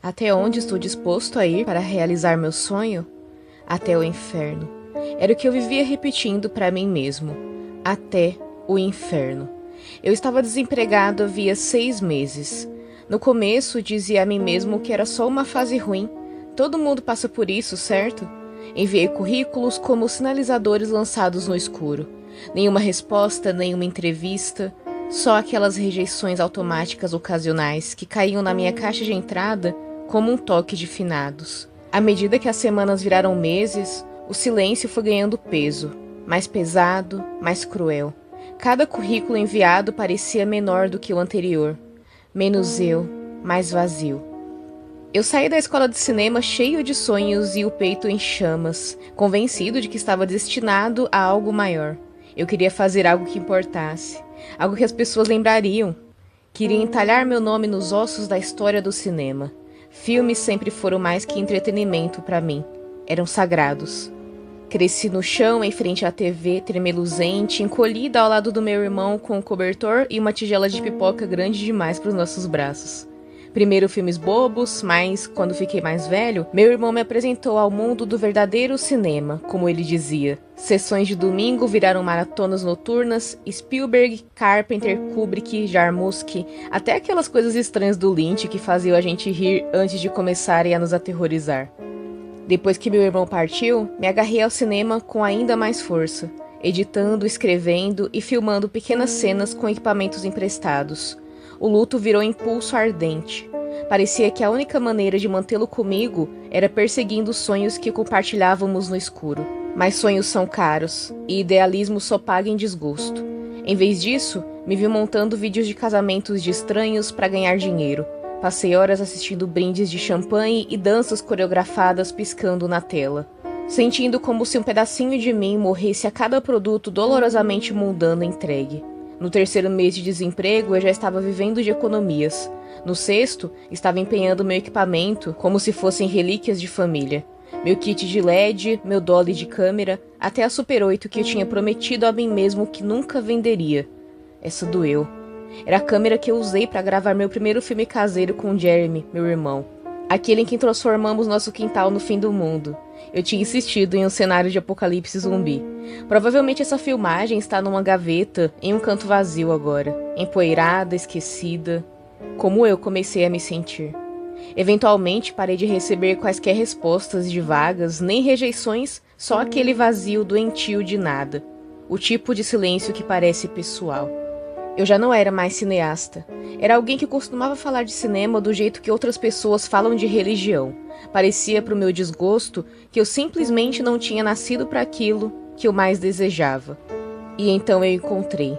Até onde estou disposto a ir para realizar meu sonho? Até o inferno. Era o que eu vivia repetindo para mim mesmo. Até o inferno. Eu estava desempregado havia 6 meses. No começo, dizia a mim mesmo que era só uma fase ruim. Todo mundo passa por isso, certo? Enviei currículos como sinalizadores lançados no escuro. Nenhuma resposta, nenhuma entrevista. Só aquelas rejeições automáticas ocasionais que caíam na minha caixa de entrada como um toque de finados. À medida que as semanas viraram meses, o silêncio foi ganhando peso, mais pesado, mais cruel. Cada currículo enviado parecia menor do que o anterior. Menos eu, mais vazio. Eu saí da escola de cinema cheio de sonhos e o peito em chamas, convencido de que estava destinado a algo maior. Eu queria fazer algo que importasse, algo que as pessoas lembrariam. Queria entalhar meu nome nos ossos da história do cinema. Filmes sempre foram mais que entretenimento para mim. Eram sagrados. Cresci no chão, em frente à TV, tremeluzente, encolhida ao lado do meu irmão com um cobertor e uma tigela de pipoca grande demais para os nossos braços. Primeiro filmes bobos, mas, quando fiquei mais velho, meu irmão me apresentou ao mundo do verdadeiro cinema, como ele dizia. Sessões de domingo viraram maratonas noturnas, Spielberg, Carpenter, Kubrick, Jarmusch, até aquelas coisas estranhas do Lynch que faziam a gente rir antes de começarem a nos aterrorizar. Depois que meu irmão partiu, me agarrei ao cinema com ainda mais força, editando, escrevendo e filmando pequenas cenas com equipamentos emprestados. O luto virou impulso ardente. Parecia que a única maneira de mantê-lo comigo era perseguindo os sonhos que compartilhávamos no escuro. Mas sonhos são caros, e idealismo só paga em desgosto. Em vez disso, me vi montando vídeos de casamentos de estranhos para ganhar dinheiro. Passei horas assistindo brindes de champanhe e danças coreografadas piscando na tela. Sentindo como se um pedacinho de mim morresse a cada produto dolorosamente mundano entregue. No 3º mês de desemprego, eu já estava vivendo de economias. No 6º, estava empenhando meu equipamento como se fossem relíquias de família. Meu kit de LED, meu dolly de câmera, até a Super 8 que eu tinha prometido a mim mesmo que nunca venderia. Essa doeu. Era a câmera que eu usei para gravar meu primeiro filme caseiro com Jeremy, meu irmão. Aquele em que transformamos nosso quintal no fim do mundo. Eu tinha insistido em um cenário de apocalipse zumbi. Provavelmente essa filmagem está numa gaveta, em um canto vazio agora. Empoeirada, esquecida. Como eu comecei a me sentir. Eventualmente parei de receber quaisquer respostas de vagas, nem rejeições, só aquele vazio doentio de nada. O tipo de silêncio que parece pessoal. Eu já não era mais cineasta. Era alguém que costumava falar de cinema do jeito que outras pessoas falam de religião. Parecia, para o meu desgosto, que eu simplesmente não tinha nascido para aquilo que eu mais desejava. E então eu encontrei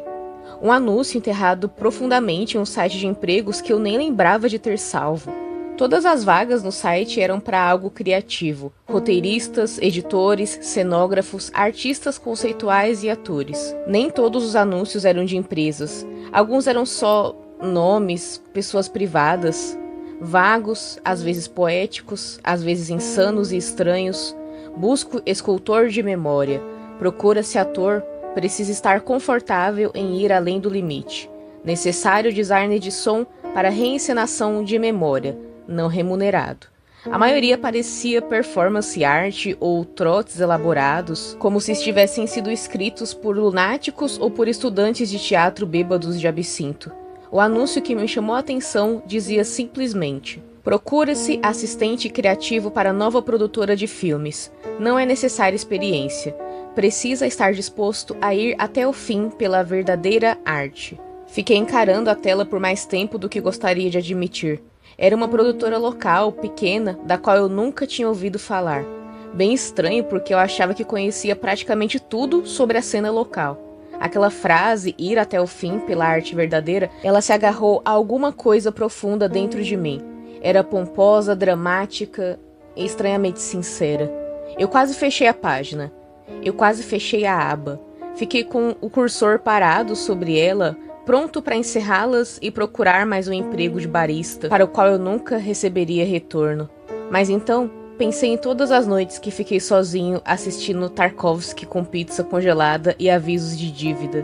um anúncio enterrado profundamente em um site de empregos que eu nem lembrava de ter salvo. Todas as vagas no site eram para algo criativo. Roteiristas, editores, cenógrafos, artistas conceituais e atores. Nem todos os anúncios eram de empresas. Alguns eram só nomes, pessoas privadas. Vagos, às vezes poéticos, às vezes insanos e estranhos. Busco escultor de memória. Procura-se ator. Precisa estar confortável em ir além do limite. Necessário designer de som para reencenação de memória. Não remunerado. A maioria parecia performance art ou trotes elaborados, como se estivessem sido escritos por lunáticos ou por estudantes de teatro bêbados de absinto. O anúncio que me chamou a atenção dizia simplesmente: procura-se assistente criativo para nova produtora de filmes. Não é necessária experiência. Precisa estar disposto a ir até o fim pela verdadeira arte. Fiquei encarando a tela por mais tempo do que gostaria de admitir. Era uma produtora local, pequena, da qual eu nunca tinha ouvido falar. Bem estranho, porque eu achava que conhecia praticamente tudo sobre a cena local. Aquela frase, ir até o fim pela arte verdadeira, ela se agarrou a alguma coisa profunda dentro de mim. Era pomposa, dramática e estranhamente sincera. Eu quase fechei a página. Eu quase fechei a aba. Fiquei com o cursor parado sobre ela, pronto para encerrá-las e procurar mais um emprego de barista, para o qual eu nunca receberia retorno. Mas então, pensei em todas as noites que fiquei sozinho assistindo Tarkovsky com pizza congelada e avisos de dívida.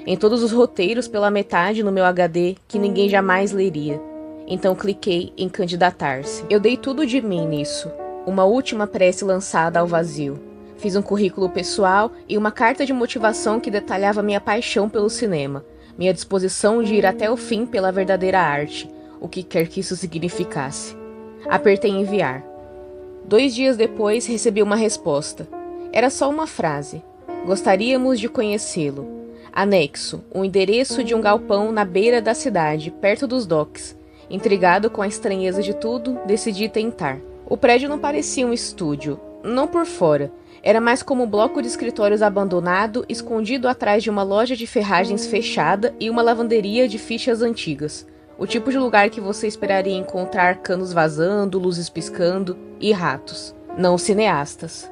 Em todos os roteiros pela metade no meu HD que ninguém jamais leria. Então cliquei em candidatar-se. Eu dei tudo de mim nisso. Uma última prece lançada ao vazio. Fiz um currículo pessoal e uma carta de motivação que detalhava minha paixão pelo cinema, minha disposição de ir até o fim pela verdadeira arte, o que quer que isso significasse. Apertei em enviar. 2 dias depois recebi uma resposta. Era só uma frase. Gostaríamos de conhecê-lo. Anexo, o endereço de um galpão na beira da cidade, perto dos docks. Intrigado com a estranheza de tudo, decidi tentar. O prédio não parecia um estúdio, não por fora. Era mais como um bloco de escritórios abandonado, escondido atrás de uma loja de ferragens fechada e uma lavanderia de fichas antigas. O tipo de lugar que você esperaria encontrar canos vazando, luzes piscando e ratos. Não cineastas.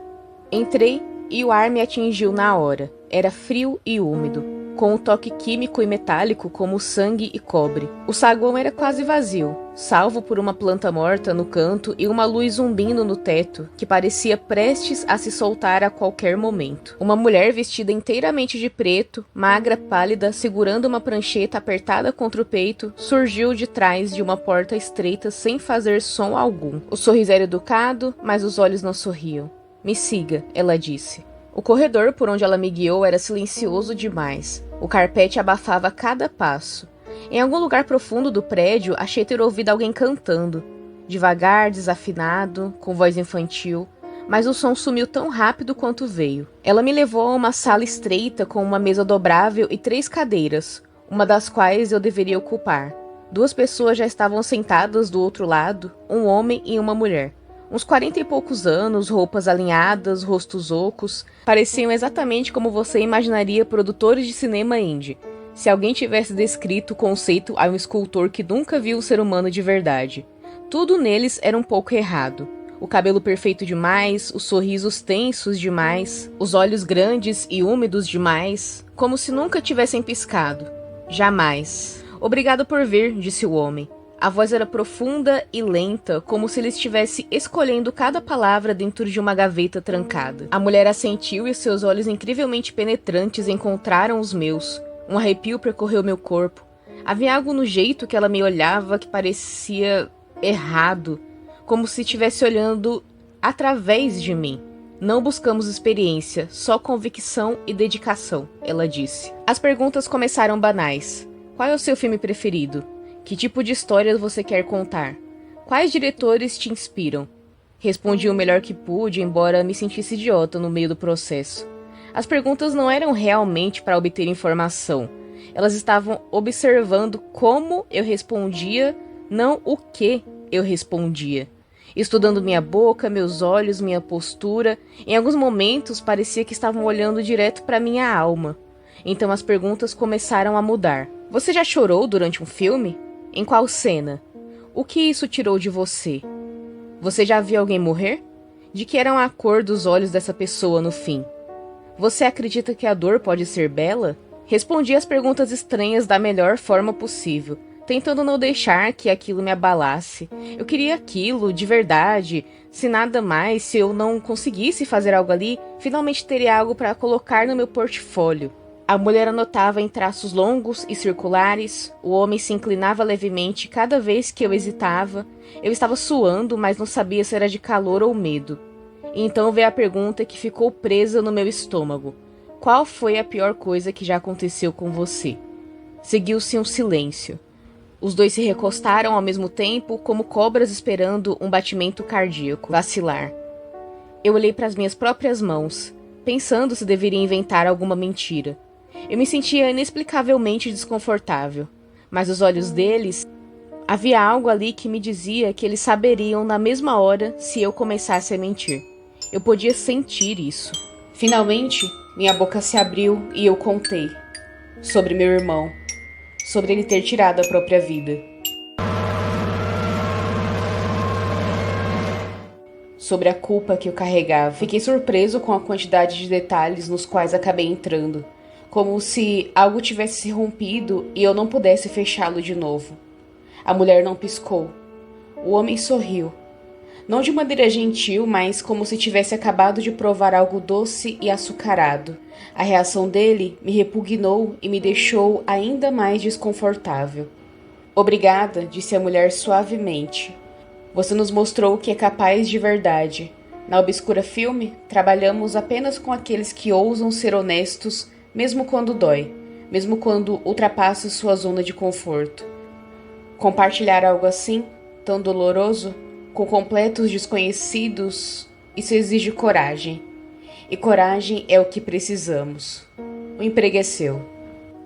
Entrei e o ar me atingiu na hora. Era frio e úmido, com um toque químico e metálico como sangue e cobre. O saguão era quase vazio, salvo por uma planta morta no canto e uma luz zumbindo no teto, que parecia prestes a se soltar a qualquer momento. Uma mulher vestida inteiramente de preto, magra, pálida, segurando uma prancheta apertada contra o peito, surgiu de trás de uma porta estreita sem fazer som algum. O sorriso era educado, mas os olhos não sorriam. "Me siga", ela disse. O corredor por onde ela me guiou era silencioso demais. O carpete abafava cada passo. Em algum lugar profundo do prédio, achei ter ouvido alguém cantando. Devagar, desafinado, com voz infantil, mas o som sumiu tão rápido quanto veio. Ela me levou a uma sala estreita com uma mesa dobrável e 3 cadeiras, uma das quais eu deveria ocupar. 2 pessoas já estavam sentadas do outro lado, um homem e uma mulher. Uns 40 e poucos anos, roupas alinhadas, rostos ocos, pareciam exatamente como você imaginaria produtores de cinema indie, se alguém tivesse descrito o conceito a um escultor que nunca viu o ser humano de verdade. Tudo neles era um pouco errado. O cabelo perfeito demais, os sorrisos tensos demais, os olhos grandes e úmidos demais, como se nunca tivessem piscado. Jamais. "Obrigado por vir", disse o homem. A voz era profunda e lenta, como se ele estivesse escolhendo cada palavra dentro de uma gaveta trancada. A mulher assentiu e seus olhos incrivelmente penetrantes encontraram os meus. Um arrepio percorreu meu corpo. Havia algo no jeito que ela me olhava que parecia errado, como se estivesse olhando através de mim. "Não buscamos experiência, só convicção e dedicação", ela disse. As perguntas começaram banais. "Qual é o seu filme preferido? Que tipo de histórias você quer contar? Quais diretores te inspiram?" Respondi o melhor que pude, embora me sentisse idiota no meio do processo. As perguntas não eram realmente para obter informação. Elas estavam observando como eu respondia, não o que eu respondia. Estudando minha boca, meus olhos, minha postura, em alguns momentos parecia que estavam olhando direto para minha alma. Então as perguntas começaram a mudar. "Você já chorou durante um filme? Em qual cena? O que isso tirou de você? Você já viu alguém morrer? De que eram a cor dos olhos dessa pessoa no fim? Você acredita que a dor pode ser bela?" Respondi as perguntas estranhas da melhor forma possível, tentando não deixar que aquilo me abalasse. Eu queria aquilo, de verdade. Se nada mais, se eu não conseguisse fazer algo ali, finalmente teria algo para colocar no meu portfólio. A mulher anotava em traços longos e circulares, o homem se inclinava levemente cada vez que eu hesitava. Eu estava suando, mas não sabia se era de calor ou medo. E então veio a pergunta que ficou presa no meu estômago. "Qual foi a pior coisa que já aconteceu com você?" Seguiu-se um silêncio. Os dois se recostaram ao mesmo tempo, como cobras esperando um batimento cardíaco vacilar. Eu olhei para as minhas próprias mãos, pensando se deveria inventar alguma mentira. Eu me sentia inexplicavelmente desconfortável, mas os olhos deles... Havia algo ali que me dizia que eles saberiam na mesma hora se eu começasse a mentir. Eu podia sentir isso. Finalmente, minha boca se abriu e eu contei. Sobre meu irmão. Sobre ele ter tirado a própria vida. Sobre a culpa que eu carregava. Fiquei surpreso com a quantidade de detalhes nos quais acabei entrando. Como se algo tivesse se rompido e eu não pudesse fechá-lo de novo. A mulher não piscou. O homem sorriu. Não de maneira gentil, mas como se tivesse acabado de provar algo doce e açucarado. A reação dele me repugnou e me deixou ainda mais desconfortável. Obrigada, disse a mulher suavemente. Você nos mostrou o que é capaz de verdade. Na Obscura Filme, trabalhamos apenas com aqueles que ousam ser honestos, mesmo quando dói, mesmo quando ultrapassa sua zona de conforto. Compartilhar algo assim, tão doloroso, com completos desconhecidos, isso exige coragem. E coragem é o que precisamos. O emprego é seu.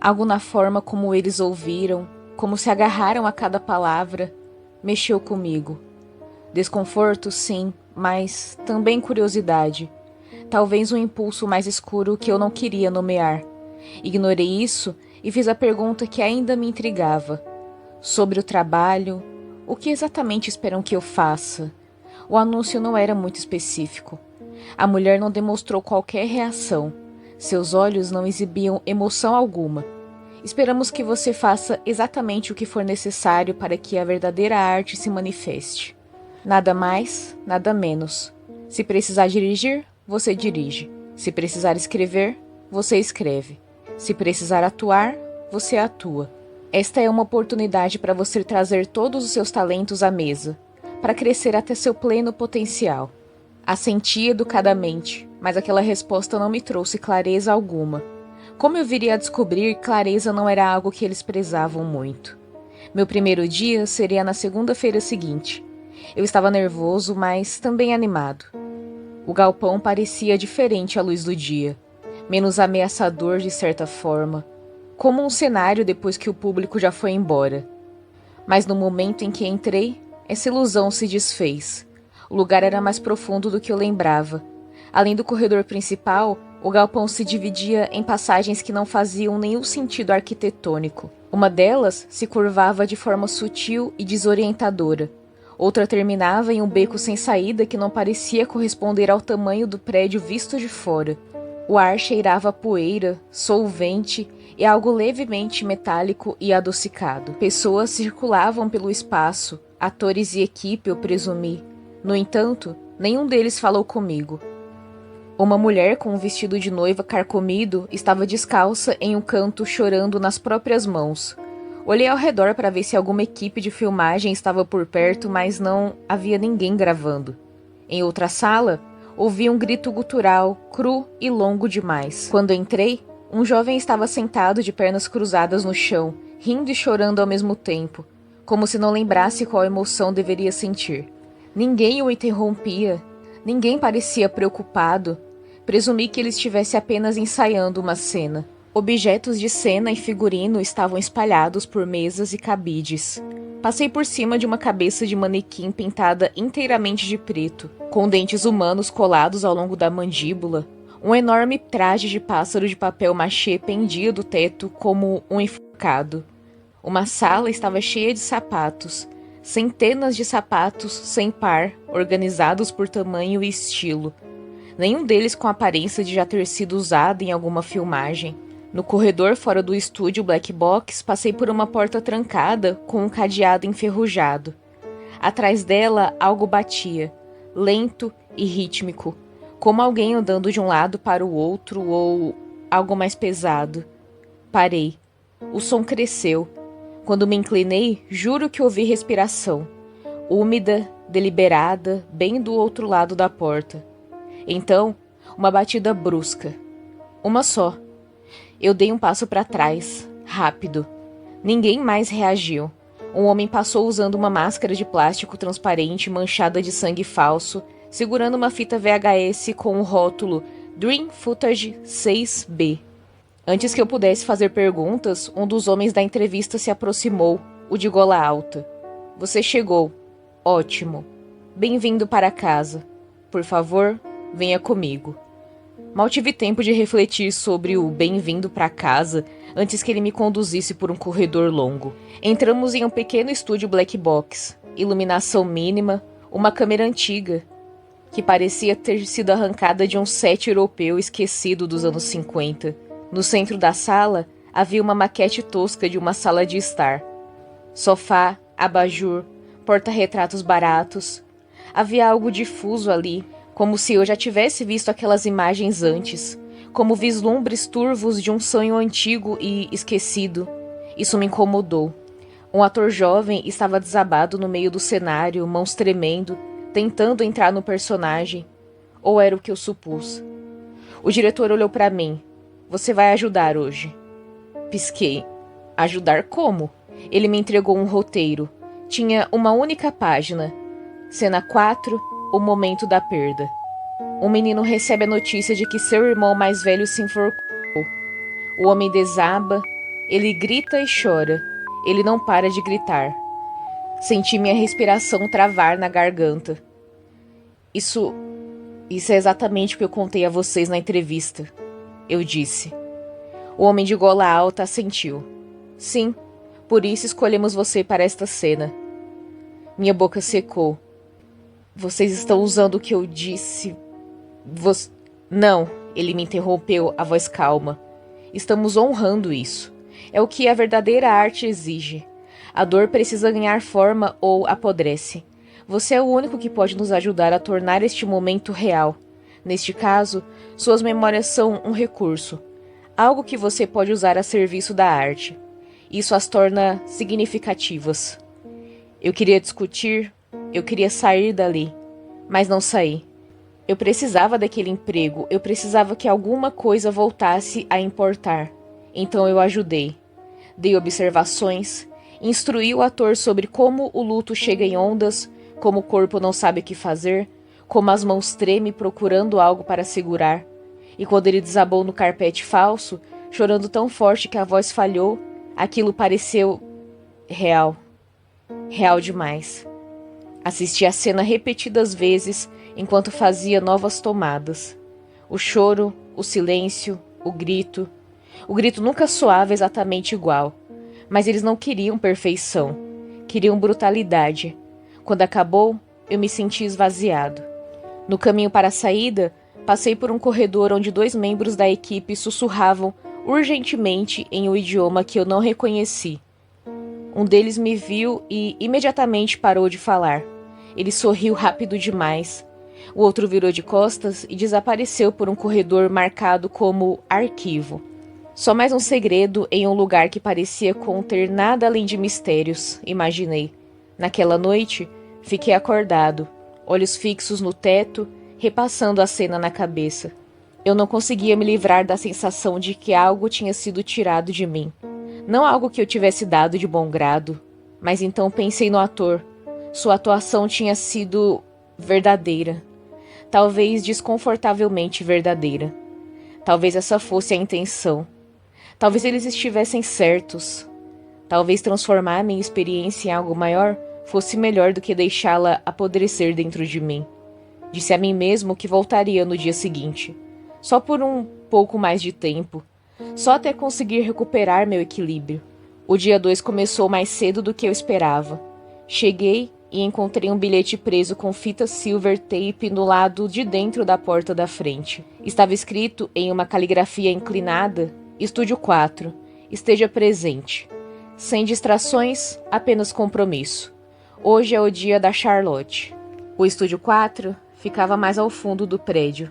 Algo na forma como eles ouviram, como se agarraram a cada palavra, mexeu comigo. Desconforto, sim, mas também curiosidade. Talvez um impulso mais escuro que eu não queria nomear. Ignorei isso e fiz a pergunta que ainda me intrigava. Sobre o trabalho, o que exatamente esperam que eu faça? O anúncio não era muito específico. A mulher não demonstrou qualquer reação. Seus olhos não exibiam emoção alguma. Esperamos que você faça exatamente o que for necessário para que a verdadeira arte se manifeste. Nada mais, nada menos. Se precisar dirigir, você dirige. Se precisar escrever, você escreve. Se precisar atuar, você atua. Esta é uma oportunidade para você trazer todos os seus talentos à mesa, para crescer até seu pleno potencial. Assenti educadamente, mas aquela resposta não me trouxe clareza alguma. Como eu viria a descobrir, clareza não era algo que eles prezavam muito. Meu primeiro dia seria na segunda-feira seguinte. Eu estava nervoso, mas também animado. O galpão parecia diferente à luz do dia, menos ameaçador de certa forma, como um cenário depois que o público já foi embora. Mas no momento em que entrei, essa ilusão se desfez. O lugar era mais profundo do que eu lembrava. Além do corredor principal, o galpão se dividia em passagens que não faziam nenhum sentido arquitetônico. Uma delas se curvava de forma sutil e desorientadora. Outra terminava em um beco sem saída que não parecia corresponder ao tamanho do prédio visto de fora. O ar cheirava a poeira, solvente e algo levemente metálico e adocicado. Pessoas circulavam pelo espaço, atores e equipe, eu presumi. No entanto, nenhum deles falou comigo. Uma mulher com um vestido de noiva carcomido estava descalça em um canto chorando nas próprias mãos. Olhei ao redor para ver se alguma equipe de filmagem estava por perto, mas não havia ninguém gravando. Em outra sala, ouvi um grito gutural, cru e longo demais. Quando entrei, um jovem estava sentado de pernas cruzadas no chão, rindo e chorando ao mesmo tempo, como se não lembrasse qual emoção deveria sentir. Ninguém o interrompia, ninguém parecia preocupado. Presumi que ele estivesse apenas ensaiando uma cena. Objetos de cena e figurino estavam espalhados por mesas e cabides. Passei por cima de uma cabeça de manequim pintada inteiramente de preto, com dentes humanos colados ao longo da mandíbula. Um enorme traje de pássaro de papel machê pendia do teto como um enforcado. Uma sala estava cheia de sapatos, centenas de sapatos sem par, organizados por tamanho e estilo. Nenhum deles com aparência de já ter sido usado em alguma filmagem. No corredor fora do estúdio Black Box, passei por uma porta trancada com um cadeado enferrujado. Atrás dela, algo batia, lento e rítmico, como alguém andando de um lado para o outro ou algo mais pesado. Parei. O som cresceu. Quando me inclinei, juro que ouvi respiração, úmida, deliberada, bem do outro lado da porta. Então, uma batida brusca. Uma só. Eu dei um passo para trás, rápido. Ninguém mais reagiu. Um homem passou usando uma máscara de plástico transparente manchada de sangue falso, segurando uma fita VHS com o rótulo Dream Footage 6B. Antes que eu pudesse fazer perguntas, um dos homens da entrevista se aproximou, o de gola alta. Você chegou. Ótimo. Bem-vindo para casa. Por favor, venha comigo. Mal tive tempo de refletir sobre o bem-vindo para casa antes que ele me conduzisse por um corredor longo. Entramos em um pequeno estúdio black box, iluminação mínima, uma câmera antiga, que parecia ter sido arrancada de um set europeu esquecido dos anos 50. No centro da sala, havia uma maquete tosca de uma sala de estar. Sofá, abajur, porta-retratos baratos. Havia algo difuso ali, como se eu já tivesse visto aquelas imagens antes, como vislumbres turvos de um sonho antigo e esquecido. Isso me incomodou. Um ator jovem estava desabado no meio do cenário, mãos tremendo, tentando entrar no personagem. Ou era o que eu supus. O diretor olhou para mim. Você vai ajudar hoje. Pisquei. Ajudar como? Ele me entregou um roteiro. Tinha uma única página. Cena 4, o momento da perda. Um menino recebe a notícia de que seu irmão mais velho se enforcou. O homem desaba, ele grita e chora. Ele não para de gritar. Senti minha respiração travar na garganta. Isso é exatamente o que eu contei a vocês na entrevista, eu disse. O homem de gola alta assentiu. Sim, por isso escolhemos você para esta cena. Minha boca secou. Vocês estão usando o que eu disse... Não, ele me interrompeu, a voz calma. Estamos honrando isso. É o que a verdadeira arte exige. A dor precisa ganhar forma ou apodrece. Você é o único que pode nos ajudar a tornar este momento real. Neste caso, suas memórias são um recurso. Algo que você pode usar a serviço da arte. Isso as torna significativas. Eu queria discutir, eu queria sair dali, mas não saí. Eu precisava daquele emprego, eu precisava que alguma coisa voltasse a importar. Então eu ajudei. Dei observações, instruí o ator sobre como o luto chega em ondas, como o corpo não sabe o que fazer, como as mãos tremem procurando algo para segurar. E quando ele desabou no carpete falso, chorando tão forte que a voz falhou, aquilo pareceu real. Real demais. Assisti a cena repetidas vezes enquanto fazia novas tomadas. O choro, o silêncio, o grito. O grito nunca soava exatamente igual, mas eles não queriam perfeição, queriam brutalidade. Quando acabou, eu me senti esvaziado. No caminho para a saída, passei por um corredor onde 2 membros da equipe sussurravam urgentemente em um idioma que eu não reconheci. Um deles me viu e imediatamente parou de falar. Ele sorriu rápido demais. O outro virou de costas e desapareceu por um corredor marcado como arquivo. Só mais um segredo em um lugar que parecia conter nada além de mistérios, imaginei. Naquela noite, fiquei acordado, olhos fixos no teto, repassando a cena na cabeça. Eu não conseguia me livrar da sensação de que algo tinha sido tirado de mim. Não algo que eu tivesse dado de bom grado, mas então pensei no ator. Sua atuação tinha sido verdadeira. Talvez desconfortavelmente verdadeira. Talvez essa fosse a intenção. Talvez eles estivessem certos. Talvez transformar minha experiência em algo maior fosse melhor do que deixá-la apodrecer dentro de mim. Disse a mim mesmo que voltaria no dia seguinte. Só por um pouco mais de tempo. Só até conseguir recuperar meu equilíbrio. O dia 2 começou mais cedo do que eu esperava. Cheguei e encontrei um bilhete preso com fita silver tape no lado de dentro da porta da frente. Estava escrito em uma caligrafia inclinada: Estúdio 4. Esteja presente. Sem distrações, apenas compromisso. Hoje é o dia da Charlotte. O Estúdio 4 ficava mais ao fundo do prédio,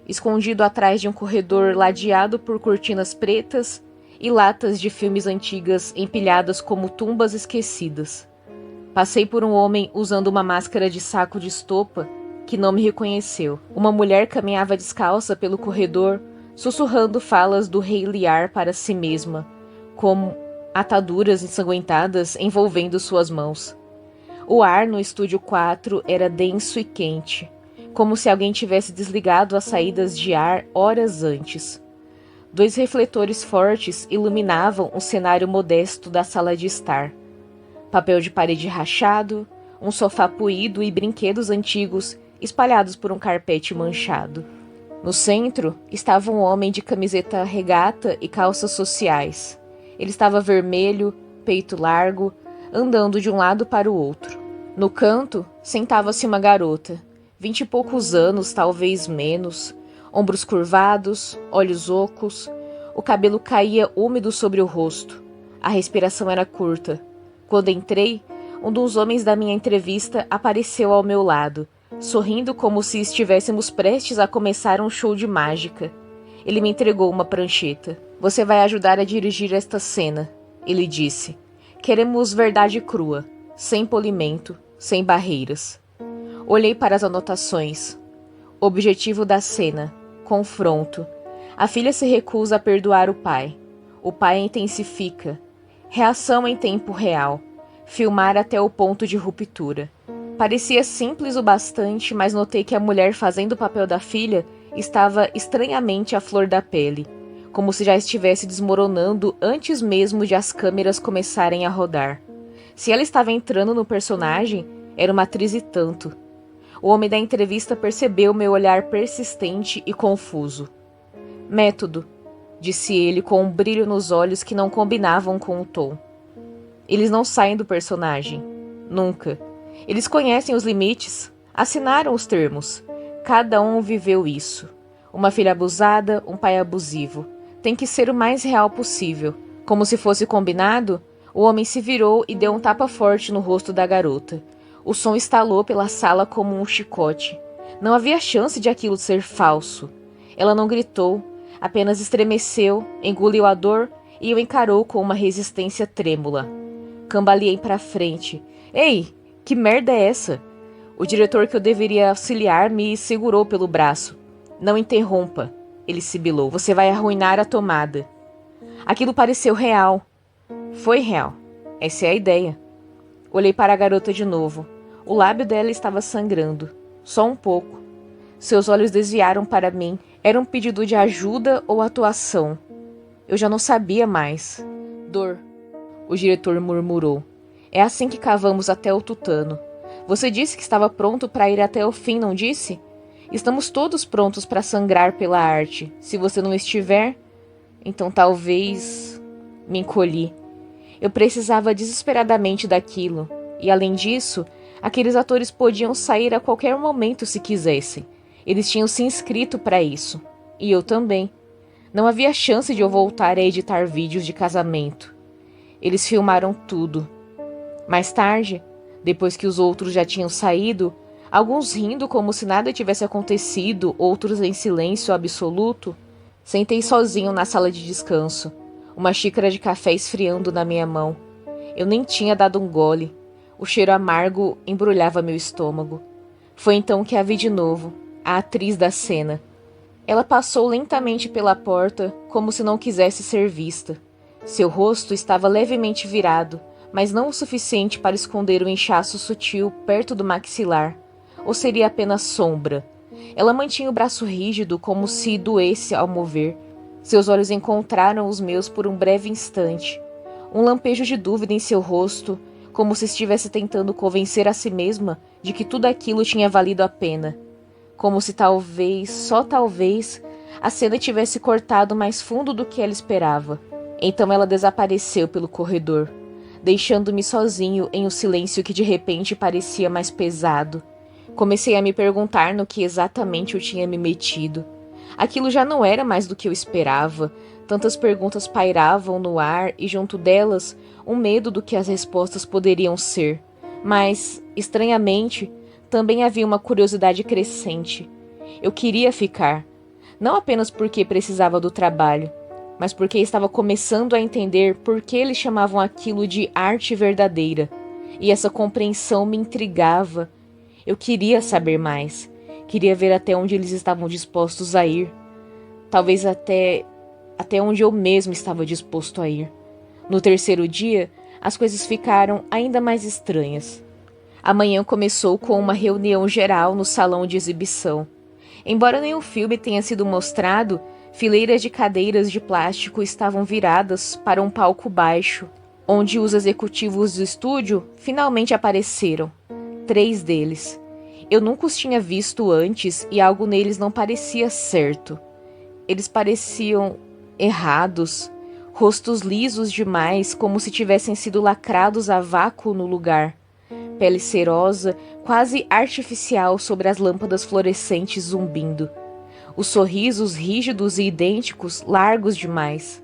escondido atrás de um corredor ladeado por cortinas pretas e latas de filmes antigas empilhadas como tumbas esquecidas. Passei por um homem usando uma máscara de saco de estopa que não me reconheceu. Uma mulher caminhava descalça pelo corredor, sussurrando falas do rei Lear para si mesma, como ataduras ensanguentadas envolvendo suas mãos. O ar no Estúdio 4 era denso e quente, como se alguém tivesse desligado as saídas de ar horas antes. 2 refletores fortes iluminavam o cenário modesto da sala de estar. Papel de parede rachado, um sofá poído e brinquedos antigos espalhados por um carpete manchado. No centro estava um homem de camiseta regata e calças sociais. Ele estava vermelho, peito largo, andando de um lado para o outro. No canto, sentava-se uma garota, 20 e poucos anos, talvez menos, ombros curvados, olhos ocos, o cabelo caía úmido sobre o rosto. A respiração era curta. Quando entrei, um dos homens da minha entrevista apareceu ao meu lado, sorrindo como se estivéssemos prestes a começar um show de mágica. Ele me entregou uma prancheta. Você vai ajudar a dirigir esta cena, ele disse. Queremos verdade crua, sem polimento, sem barreiras. Olhei para as anotações. Objetivo da cena: confronto. A filha se recusa a perdoar o pai. O pai intensifica. Reação em tempo real. Filmar até o ponto de ruptura. Parecia simples o bastante, mas notei que a mulher fazendo o papel da filha estava estranhamente à flor da pele, como se já estivesse desmoronando antes mesmo de as câmeras começarem a rodar. Se ela estava entrando no personagem, era uma atriz e tanto. O homem da entrevista percebeu meu olhar persistente e confuso. Método, disse ele com um brilho nos olhos que não combinavam com o tom. Eles não saem do personagem. Nunca. Eles conhecem os limites, assinaram os termos. Cada um viveu isso. Uma filha abusada, um pai abusivo. Tem que ser o mais real possível. Como se fosse combinado, o homem se virou e deu um tapa forte no rosto da garota. O som estalou pela sala como um chicote. Não havia chance de aquilo ser falso. Ela não gritou, apenas estremeceu, engoliu a dor e o encarou com uma resistência trêmula. Cambaleei para frente. Ei, que merda é essa? O diretor que eu deveria auxiliar me segurou pelo braço. Não interrompa, ele sibilou. Você vai arruinar a tomada. Aquilo pareceu real. Foi real. Essa é a ideia. Olhei para a garota de novo. O lábio dela estava sangrando. Só um pouco. Seus olhos desviaram para mim. Era um pedido de ajuda ou atuação? Eu já não sabia mais. Dor. O diretor murmurou. É assim que cavamos até o tutano. Você disse que estava pronto para ir até o fim, não disse? Estamos todos prontos para sangrar pela arte. Se você não estiver, então talvez... Me encolhi. Eu precisava desesperadamente daquilo. E além disso, aqueles atores podiam sair a qualquer momento se quisessem. Eles tinham se inscrito para isso. E eu também. Não havia chance de eu voltar a editar vídeos de casamento. Eles filmaram tudo. Mais tarde, depois que os outros já tinham saído, alguns rindo como se nada tivesse acontecido, outros em silêncio absoluto, sentei sozinho na sala de descanso, uma xícara de café esfriando na minha mão. Eu nem tinha dado um gole. O cheiro amargo embrulhava meu estômago. Foi então que a vi de novo, a atriz da cena. Ela passou lentamente pela porta, como se não quisesse ser vista. Seu rosto estava levemente virado, mas não o suficiente para esconder o inchaço sutil perto do maxilar. Ou seria apenas sombra? Ela mantinha o braço rígido, como se doesse ao mover. Seus olhos encontraram os meus por um breve instante. Um lampejo de dúvida em seu rosto, como se estivesse tentando convencer a si mesma de que tudo aquilo tinha valido a pena. Como se talvez, só talvez, a cena tivesse cortado mais fundo do que ela esperava. Então ela desapareceu pelo corredor, deixando-me sozinho em um silêncio que de repente parecia mais pesado. Comecei a me perguntar no que exatamente eu tinha me metido. Aquilo já não era mais do que eu esperava. Tantas perguntas pairavam no ar e junto delas um medo do que as respostas poderiam ser. Mas, estranhamente, também havia uma curiosidade crescente. Eu queria ficar, não apenas porque precisava do trabalho, mas porque estava começando a entender por que eles chamavam aquilo de arte verdadeira. E essa compreensão me intrigava. Eu queria saber mais. Queria ver até onde eles estavam dispostos a ir. Talvez até onde eu mesmo estava disposto a ir. No terceiro dia, as coisas ficaram ainda mais estranhas. A manhã começou com uma reunião geral no salão de exibição. Embora nenhum filme tenha sido mostrado, fileiras de cadeiras de plástico estavam viradas para um palco baixo, onde os executivos do estúdio finalmente apareceram. 3 deles. Eu nunca os tinha visto antes e algo neles não parecia certo. Eles pareciam errados, rostos lisos demais, como se tivessem sido lacrados a vácuo no lugar. Pele cerosa, quase artificial sobre as lâmpadas fluorescentes zumbindo. Os sorrisos rígidos e idênticos, largos demais.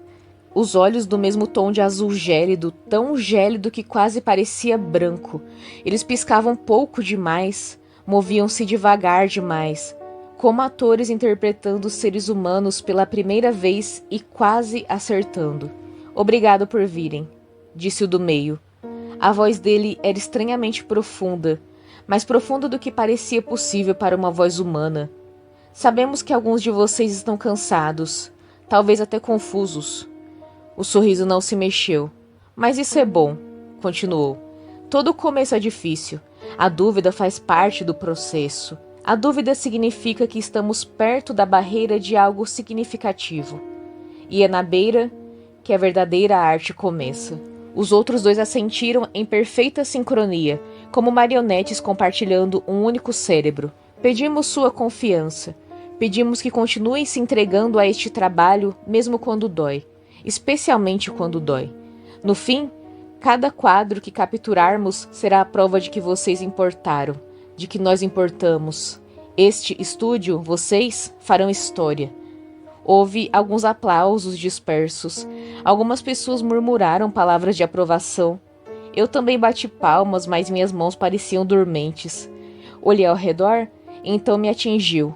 Os olhos do mesmo tom de azul gélido, tão gélido que quase parecia branco. Eles piscavam pouco demais, moviam-se devagar demais, como atores interpretando seres humanos pela primeira vez e quase acertando. Obrigado por virem. disse o do meio. A voz dele era estranhamente profunda, mais profunda do que parecia possível para uma voz humana. Sabemos que alguns de vocês estão cansados, talvez até confusos. O sorriso não se mexeu. Mas isso é bom, continuou. Todo começo é difícil. A dúvida faz parte do processo. A dúvida significa que estamos perto da barreira de algo significativo. E é na beira que a verdadeira arte começa. Os outros dois assentiram em perfeita sincronia, como marionetes compartilhando um único cérebro. Pedimos sua confiança. Pedimos que continuem se entregando a este trabalho, mesmo quando dói. Especialmente quando dói. No fim, cada quadro que capturarmos será a prova de que vocês importaram, de que nós importamos. Este estúdio, vocês, farão história. Houve alguns aplausos dispersos. Algumas pessoas murmuraram palavras de aprovação. Eu também bati palmas, mas minhas mãos pareciam dormentes. Olhei ao redor, e então me atingiu.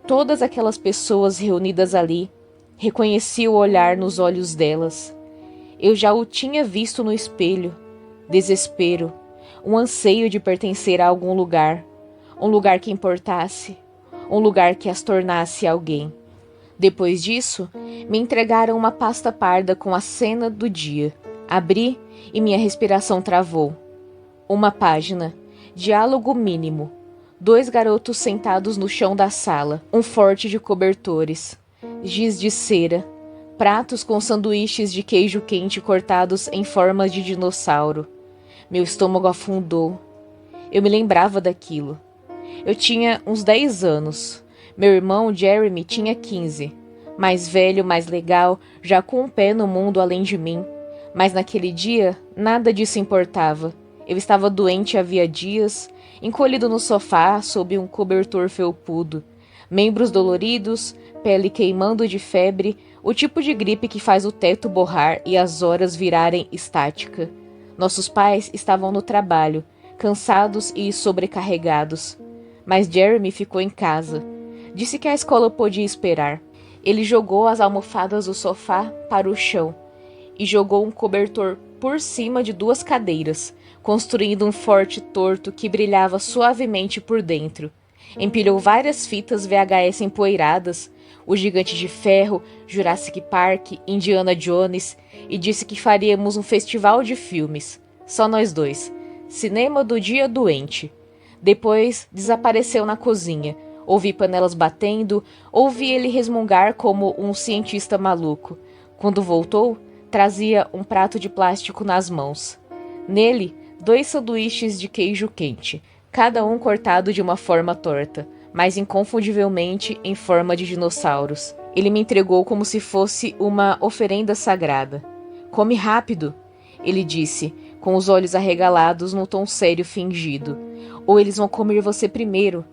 Todas aquelas pessoas reunidas ali, reconheci o olhar nos olhos delas. Eu já o tinha visto no espelho. Desespero, um anseio de pertencer a algum lugar, um lugar que importasse, um lugar que as tornasse alguém. Depois disso, me entregaram uma pasta parda com a cena do dia. Abri e minha respiração travou. Uma página. Diálogo mínimo. 2 garotos sentados no chão da sala. Um forte de cobertores. Giz de cera. Pratos com sanduíches de queijo quente cortados em formas de dinossauro. Meu estômago afundou. Eu me lembrava daquilo. Eu tinha uns 10 anos. Meu irmão Jeremy tinha 15. Mais velho, mais legal, já com um pé no mundo além de mim. Mas naquele dia, nada disso importava. Eu estava doente havia dias, encolhido no sofá sob um cobertor felpudo. Membros doloridos, pele queimando de febre, o tipo de gripe que faz o teto borrar e as horas virarem estática. Nossos pais estavam no trabalho, cansados e sobrecarregados. Mas Jeremy ficou em casa. Disse que a escola podia esperar. Ele jogou as almofadas do sofá para o chão e jogou um cobertor por cima de 2 cadeiras, construindo um forte torto que brilhava suavemente por dentro. Empilhou várias fitas VHS empoeiradas, O Gigante de Ferro, Jurassic Park, Indiana Jones, e disse que faríamos um festival de filmes. Só nós dois. Cinema do dia doente. Depois desapareceu na cozinha. Ouvi panelas batendo, ouvi ele resmungar como um cientista maluco. Quando voltou, trazia um prato de plástico nas mãos. Nele, 2 sanduíches de queijo quente, cada um cortado de uma forma torta, mas inconfundivelmente em forma de dinossauros. Ele me entregou como se fosse uma oferenda sagrada. Come rápido, ele disse, com os olhos arregalados num tom sério fingido. Ou eles vão comer você primeiro.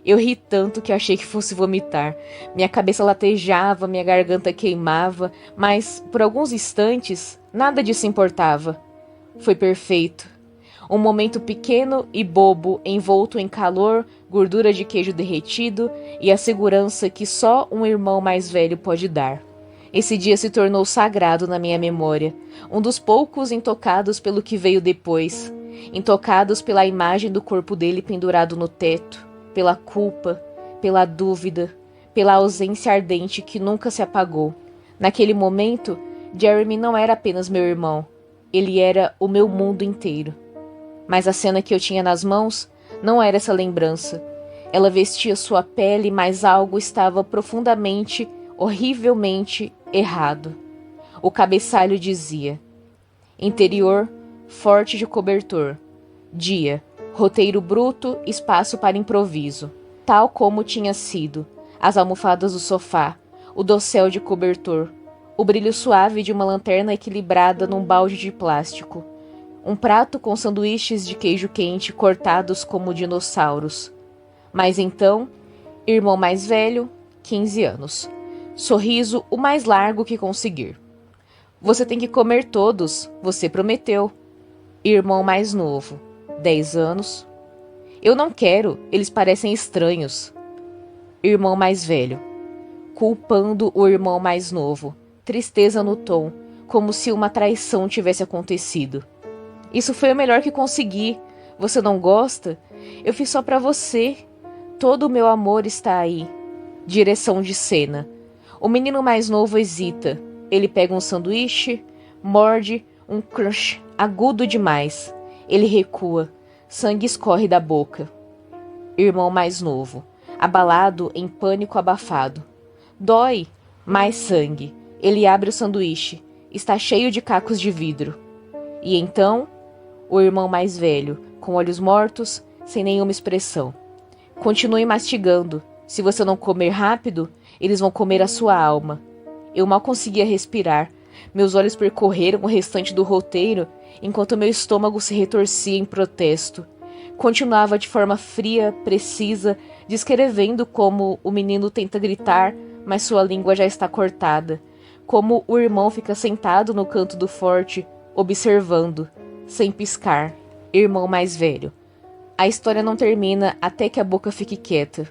Eu ri tanto que achei que fosse vomitar. Minha cabeça latejava, minha garganta queimava, mas, por alguns instantes, nada disso importava. Foi perfeito. Um momento pequeno e bobo, envolto em calor, gordura de queijo derretido e a segurança que só um irmão mais velho pode dar. Esse dia se tornou sagrado na minha memória, um dos poucos intocados pelo que veio depois, intocados pela imagem do corpo dele pendurado no teto, pela culpa, pela dúvida, pela ausência ardente que nunca se apagou. Naquele momento, Jeremy não era apenas meu irmão, ele era o meu mundo inteiro. Mas a cena que eu tinha nas mãos não era essa lembrança. Ela vestia sua pele, mas algo estava profundamente, horrivelmente errado. O cabeçalho dizia: interior, forte de cobertor. Dia, roteiro bruto, espaço para improviso. Tal como tinha sido. As almofadas do sofá, o dossel de cobertor, o brilho suave de uma lanterna equilibrada num balde de plástico. Um prato com sanduíches de queijo quente cortados como dinossauros. Mas então, irmão mais velho, 15 anos. Sorriso o mais largo que conseguir. Você tem que comer todos, você prometeu. Irmão mais novo, 10 anos. Eu não quero, eles parecem estranhos. Irmão mais velho, culpando o irmão mais novo. Tristeza no tom, como se uma traição tivesse acontecido. Isso foi o melhor que consegui. Você não gosta? Eu fiz só pra você. Todo o meu amor está aí. Direção de cena. O menino mais novo hesita. Ele pega um sanduíche, morde, um crunch agudo demais. Ele recua. Sangue escorre da boca. Irmão mais novo, abalado em pânico abafado. Dói. Mais sangue. Ele abre o sanduíche. Está cheio de cacos de vidro. E então, o irmão mais velho, com olhos mortos, sem nenhuma expressão. Continue mastigando. Se você não comer rápido, eles vão comer a sua alma. Eu mal conseguia respirar. Meus olhos percorreram o restante do roteiro, enquanto meu estômago se retorcia em protesto. Continuava de forma fria, precisa, descrevendo como o menino tenta gritar, mas sua língua já está cortada. Como o irmão fica sentado no canto do forte, observando, sem piscar. Irmão mais velho. A história não termina até que a boca fique quieta.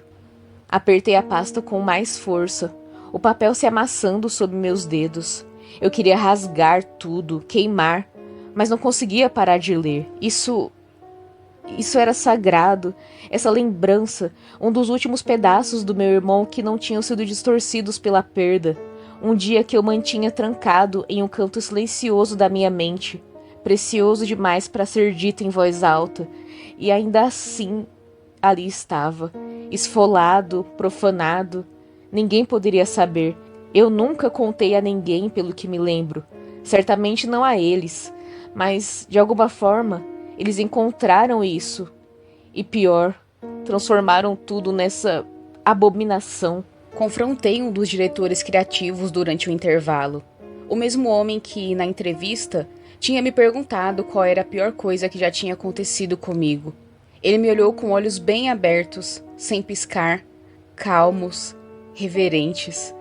Apertei a pasta com mais força, o papel se amassando sob meus dedos. Eu queria rasgar tudo, queimar, mas não conseguia parar de ler. Isso era sagrado, essa lembrança, um dos últimos pedaços do meu irmão que não tinham sido distorcidos pela perda. Um dia que eu mantinha trancado em um canto silencioso da minha mente, precioso demais para ser dito em voz alta, e ainda assim ali estava, esfolado, profanado. Ninguém poderia saber. Eu nunca contei a ninguém pelo que me lembro, certamente não a eles, mas de alguma forma eles encontraram isso. E pior, transformaram tudo nessa abominação. Confrontei um dos diretores criativos durante o intervalo. O mesmo homem que, na entrevista, tinha me perguntado qual era a pior coisa que já tinha acontecido comigo. Ele me olhou com olhos bem abertos, sem piscar, calmos, reverentes.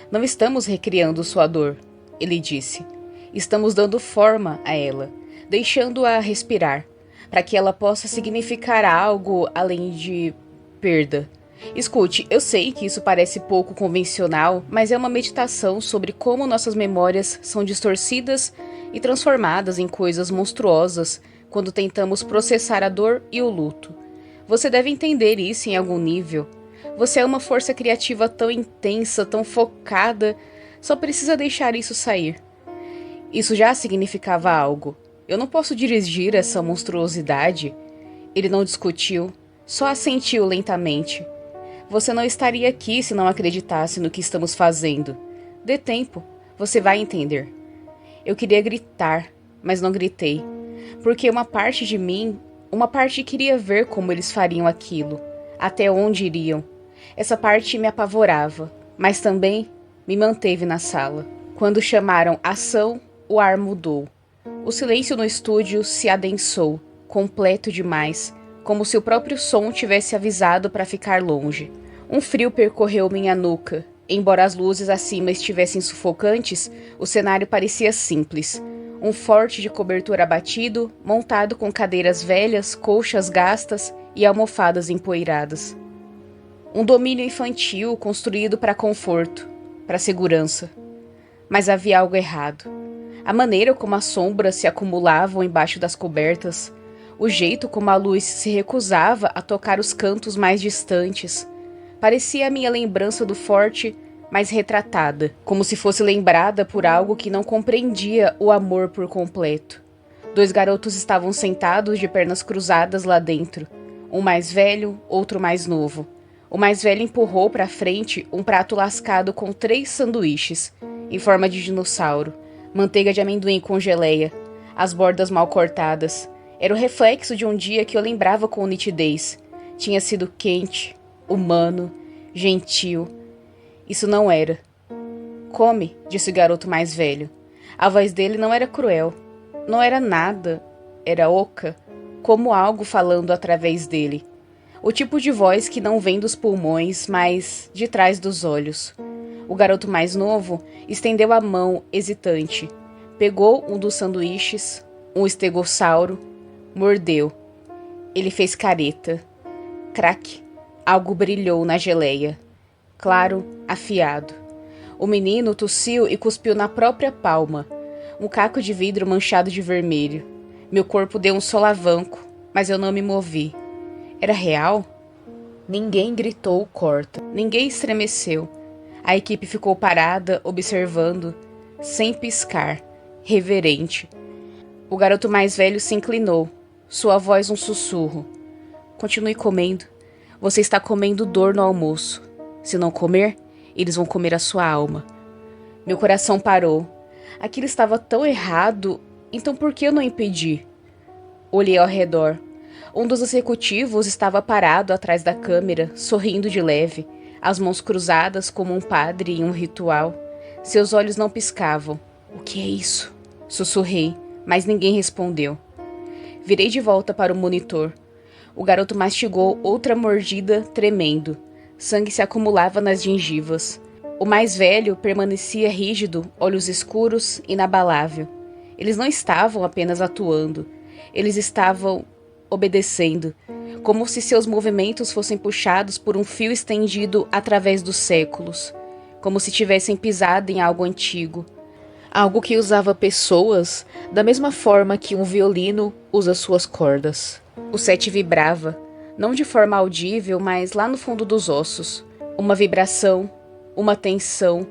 Não estamos recriando sua dor, ele disse. Estamos dando forma a ela, deixando-a respirar, para que ela possa significar algo além de perda. Escute, eu sei que isso parece pouco convencional, mas é uma meditação sobre como nossas memórias são distorcidas e transformadas em coisas monstruosas quando tentamos processar a dor e o luto. Você deve entender isso em algum nível. Você é uma força criativa tão intensa, tão focada, só precisa deixar isso sair. Isso já significava algo. Eu não posso dirigir essa monstruosidade. Ele não discutiu, só assentiu lentamente. Você não estaria aqui se não acreditasse no que estamos fazendo. Dê tempo, você vai entender. Eu queria gritar, mas não gritei, porque uma parte de mim, uma parte queria ver como eles fariam aquilo, até onde iriam. Essa parte me apavorava, mas também me manteve na sala. Quando chamaram ação, o ar mudou. O silêncio no estúdio se adensou, completo demais, como se o próprio som tivesse avisado para ficar longe. Um frio percorreu minha nuca. Embora as luzes acima estivessem sufocantes, o cenário parecia simples. Um forte de cobertura abatido, montado com cadeiras velhas, colchas gastas e almofadas empoeiradas. Um domínio infantil construído para conforto, para segurança. Mas havia algo errado. A maneira como as sombras se acumulavam embaixo das cobertas, o jeito como a luz se recusava a tocar os cantos mais distantes, parecia a minha lembrança do forte, mas retratada, como se fosse lembrada por algo que não compreendia o amor por completo. 2 garotos estavam sentados de pernas cruzadas lá dentro, um mais velho, outro mais novo. O mais velho empurrou para frente um prato lascado com 3 sanduíches, em forma de dinossauro, manteiga de amendoim com geleia, as bordas mal cortadas. Era o reflexo de um dia que eu lembrava com nitidez. Tinha sido quente, humano, gentil. Isso não era. Come, disse o garoto mais velho. A voz dele não era cruel. Não era nada. Era oca, como algo falando através dele. O tipo de voz que não vem dos pulmões, mas de trás dos olhos. O garoto mais novo estendeu a mão, hesitante. Pegou um dos sanduíches, um estegossauro, mordeu. Ele fez careta. Crack. Algo brilhou na geleia. Claro, afiado. O menino tossiu e cuspiu na própria palma. Um caco de vidro manchado de vermelho. Meu corpo deu um solavanco, mas eu não me movi. Era real? Ninguém gritou corta. Ninguém estremeceu. A equipe ficou parada, observando, sem piscar, reverente. O garoto mais velho se inclinou, sua voz um sussurro. Continue comendo. Você está comendo dor no almoço. Se não comer, eles vão comer a sua alma. Meu coração parou. Aquilo estava tão errado, então por que eu não impedi? Olhei ao redor. Um dos executivos estava parado atrás da câmera, sorrindo de leve, as mãos cruzadas como um padre em um ritual. Seus olhos não piscavam. O que é isso? Sussurrei, mas ninguém respondeu. Virei de volta para o monitor. O garoto mastigou outra mordida, tremendo. Sangue se acumulava nas gengivas. O mais velho permanecia rígido, olhos escuros, inabalável. Eles não estavam apenas atuando. Eles estavam obedecendo, como se seus movimentos fossem puxados por um fio estendido através dos séculos, como se tivessem pisado em algo antigo, algo que usava pessoas da mesma forma que um violino usa suas cordas. O set vibrava, não de forma audível, mas lá no fundo dos ossos. Uma vibração, uma tensão.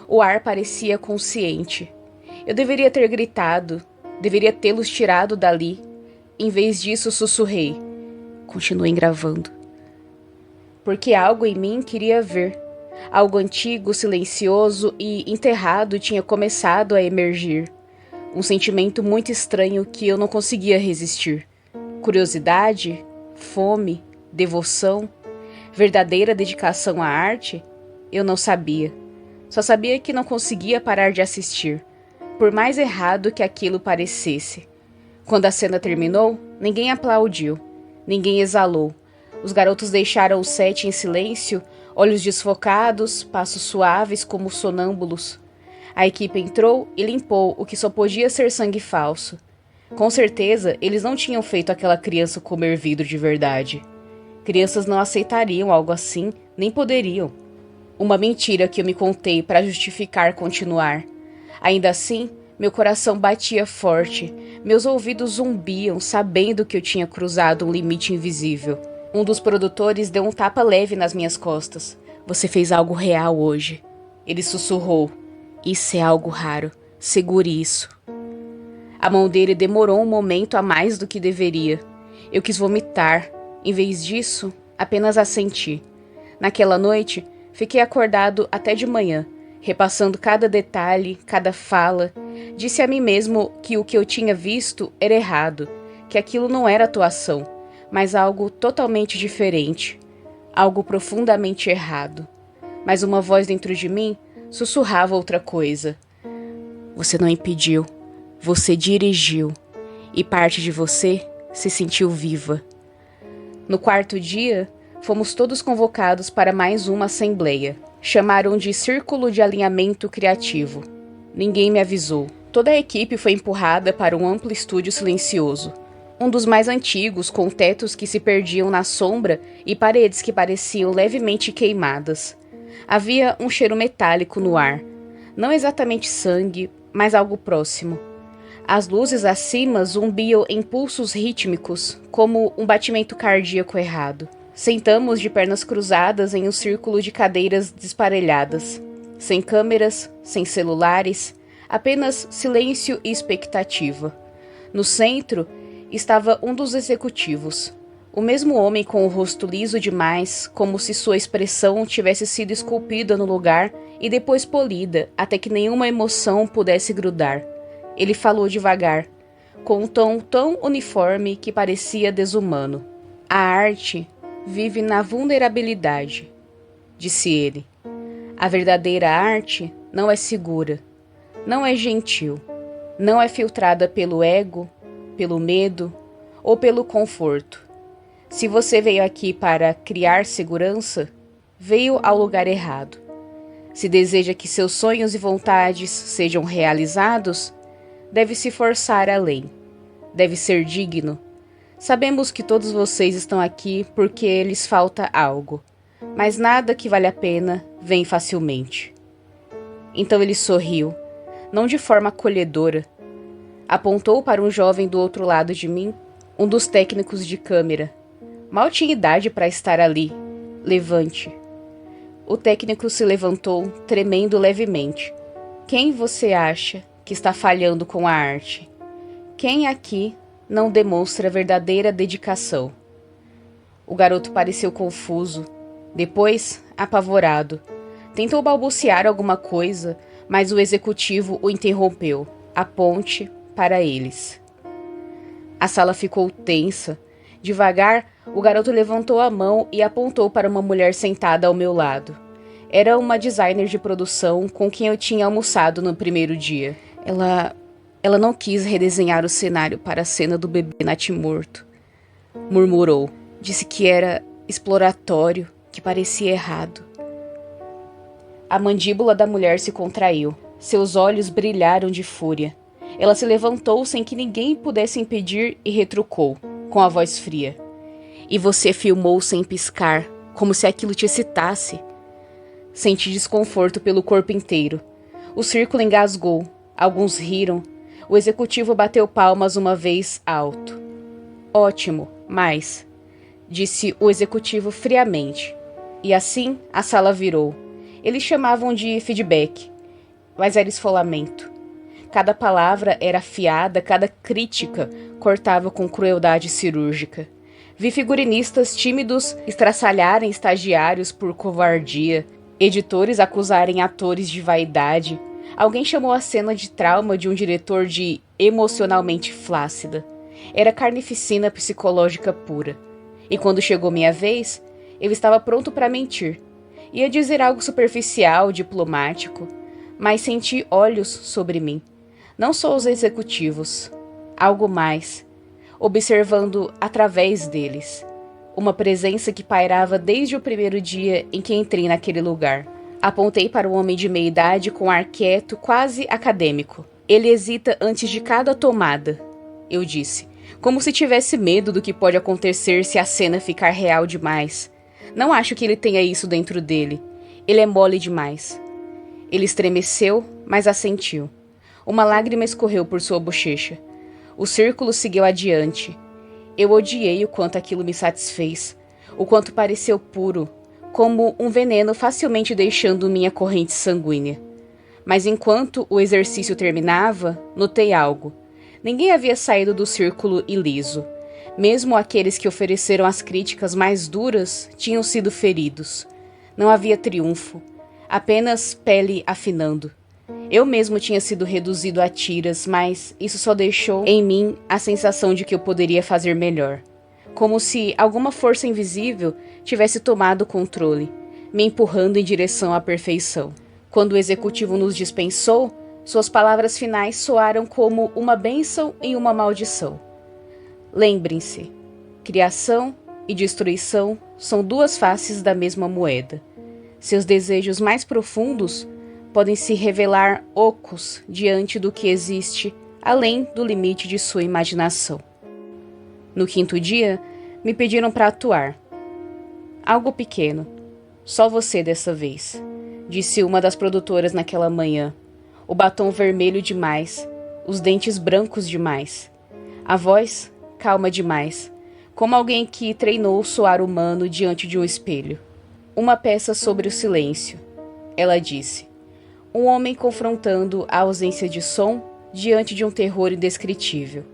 O ar parecia consciente. Eu deveria ter gritado, deveria tê-los tirado dali. Em vez disso, sussurrei. Continuem gravando. Porque algo em mim queria ver. Algo antigo, silencioso e enterrado tinha começado a emergir. Um sentimento muito estranho que eu não conseguia resistir. Curiosidade, fome, devoção, verdadeira dedicação à arte? Eu não sabia. Só sabia que não conseguia parar de assistir, por mais errado que aquilo parecesse. Quando a cena terminou, ninguém aplaudiu, ninguém exalou. Os garotos deixaram o set em silêncio, olhos desfocados, passos suaves como sonâmbulos. A equipe entrou e limpou o que só podia ser sangue falso. Com certeza, eles não tinham feito aquela criança comer vidro de verdade. Crianças não aceitariam algo assim, nem poderiam. Uma mentira que eu me contei para justificar continuar. Ainda assim, meu coração batia forte, meus ouvidos zumbiam, sabendo que eu tinha cruzado um limite invisível. Um dos produtores deu um tapa leve nas minhas costas. Você fez algo real hoje. Ele sussurrou. Isso é algo raro. Segure isso. A mão dele demorou um momento a mais do que deveria. Eu quis vomitar. Em vez disso, apenas assenti. Naquela noite, fiquei acordado até de manhã, repassando cada detalhe, cada fala. Disse a mim mesmo que o que eu tinha visto era errado, que aquilo não era atuação, mas algo totalmente diferente, algo profundamente errado. Mas uma voz dentro de mim sussurrava outra coisa. Você não impediu, você dirigiu, e parte de você se sentiu viva. No quarto dia, fomos todos convocados para mais uma assembleia. Chamaram de Círculo de Alinhamento Criativo. Ninguém me avisou. Toda a equipe foi empurrada para um amplo estúdio silencioso. Um dos mais antigos, com tetos que se perdiam na sombra e paredes que pareciam levemente queimadas. Havia um cheiro metálico no ar. Não exatamente sangue, mas algo próximo. As luzes acima zumbiam em pulsos rítmicos, como um batimento cardíaco errado. Sentamos de pernas cruzadas em um círculo de cadeiras desparelhadas. Sem câmeras, sem celulares, apenas silêncio e expectativa. No centro estava um dos executivos. O mesmo homem com o rosto liso demais, como se sua expressão tivesse sido esculpida no lugar e depois polida, até que nenhuma emoção pudesse grudar. Ele falou devagar, com um tom tão uniforme que parecia desumano. A arte vive na vulnerabilidade, disse ele. A verdadeira arte não é segura, não é gentil, não é filtrada pelo ego, pelo medo ou pelo conforto. Se você veio aqui para criar segurança, veio ao lugar errado. Se deseja que seus sonhos e vontades sejam realizados, deve se forçar além. Deve ser digno. Sabemos que todos vocês estão aqui porque lhes falta algo, mas nada que vale a pena vem facilmente. Então ele sorriu, não de forma acolhedora, Apontou para um jovem do outro lado de mim, um dos técnicos de câmera. Mal tinha idade para estar ali. Levante. O técnico se levantou, tremendo levemente. Quem você acha que está falhando com a arte? Quem aqui não demonstra verdadeira dedicação? O garoto pareceu confuso, depois apavorado. Tentou balbuciar alguma coisa, mas o executivo o interrompeu. Aponte para eles. A sala ficou tensa. Devagar, o garoto levantou a mão e apontou para uma mulher sentada ao meu lado. Era uma designer de produção com quem eu tinha almoçado no primeiro dia. Ela não quis redesenhar o cenário para a cena do bebê natimorto. Murmurou. Disse que era exploratório, que parecia errado. A mandíbula da mulher se contraiu. Seus olhos brilharam de fúria. Ela se levantou sem que ninguém pudesse impedir e retrucou, com a voz fria. E você filmou sem piscar, como se aquilo te excitasse. Senti desconforto pelo corpo inteiro. O círculo engasgou. Alguns riram. O executivo bateu palmas uma vez alto. Ótimo, mais, disse o executivo friamente. E assim a sala virou. Eles chamavam de feedback, mas era esfolamento. Cada palavra era afiada, cada crítica cortava com crueldade cirúrgica. Vi figurinistas tímidos estraçalharem estagiários por covardia, editores acusarem atores de vaidade. Alguém chamou a cena de trauma de um diretor de emocionalmente flácida. Era carnificina psicológica pura. E quando chegou minha vez, eu estava pronto para mentir. Ia dizer algo superficial, diplomático, mas senti olhos sobre mim. Não só os executivos, algo mais, observando através deles. Uma presença que pairava desde o primeiro dia em que entrei naquele lugar. Apontei para um homem de meia idade com ar quieto, quase acadêmico. Ele hesita antes de cada tomada, eu disse, como se tivesse medo do que pode acontecer se a cena ficar real demais. Não acho que ele tenha isso dentro dele. Ele é mole demais. Ele estremeceu, mas assentiu. Uma lágrima escorreu por sua bochecha. O círculo seguiu adiante. Eu odiei o quanto aquilo me satisfez, o quanto pareceu puro, como um veneno facilmente deixando minha corrente sanguínea. Mas enquanto o exercício terminava, notei algo. Ninguém havia saído do círculo ileso. Mesmo aqueles que ofereceram as críticas mais duras tinham sido feridos. Não havia triunfo, apenas pele afinando. Eu mesmo tinha sido reduzido a tiras, mas isso só deixou em mim a sensação de que eu poderia fazer melhor. Como se alguma força invisível tivesse tomado o controle, me empurrando em direção à perfeição. Quando o executivo nos dispensou, suas palavras finais soaram como uma bênção e uma maldição. Lembrem-se, criação e destruição são duas faces da mesma moeda. Seus desejos mais profundos podem se revelar ocos diante do que existe além do limite de sua imaginação. No quinto dia, me pediram para atuar. Algo pequeno. Só você dessa vez, disse uma das produtoras naquela manhã. O batom vermelho demais, os dentes brancos demais. A voz calma demais, como alguém que treinou o soar humano diante de um espelho. Uma peça sobre o silêncio, ela disse. Um homem confrontando a ausência de som diante de um terror indescritível.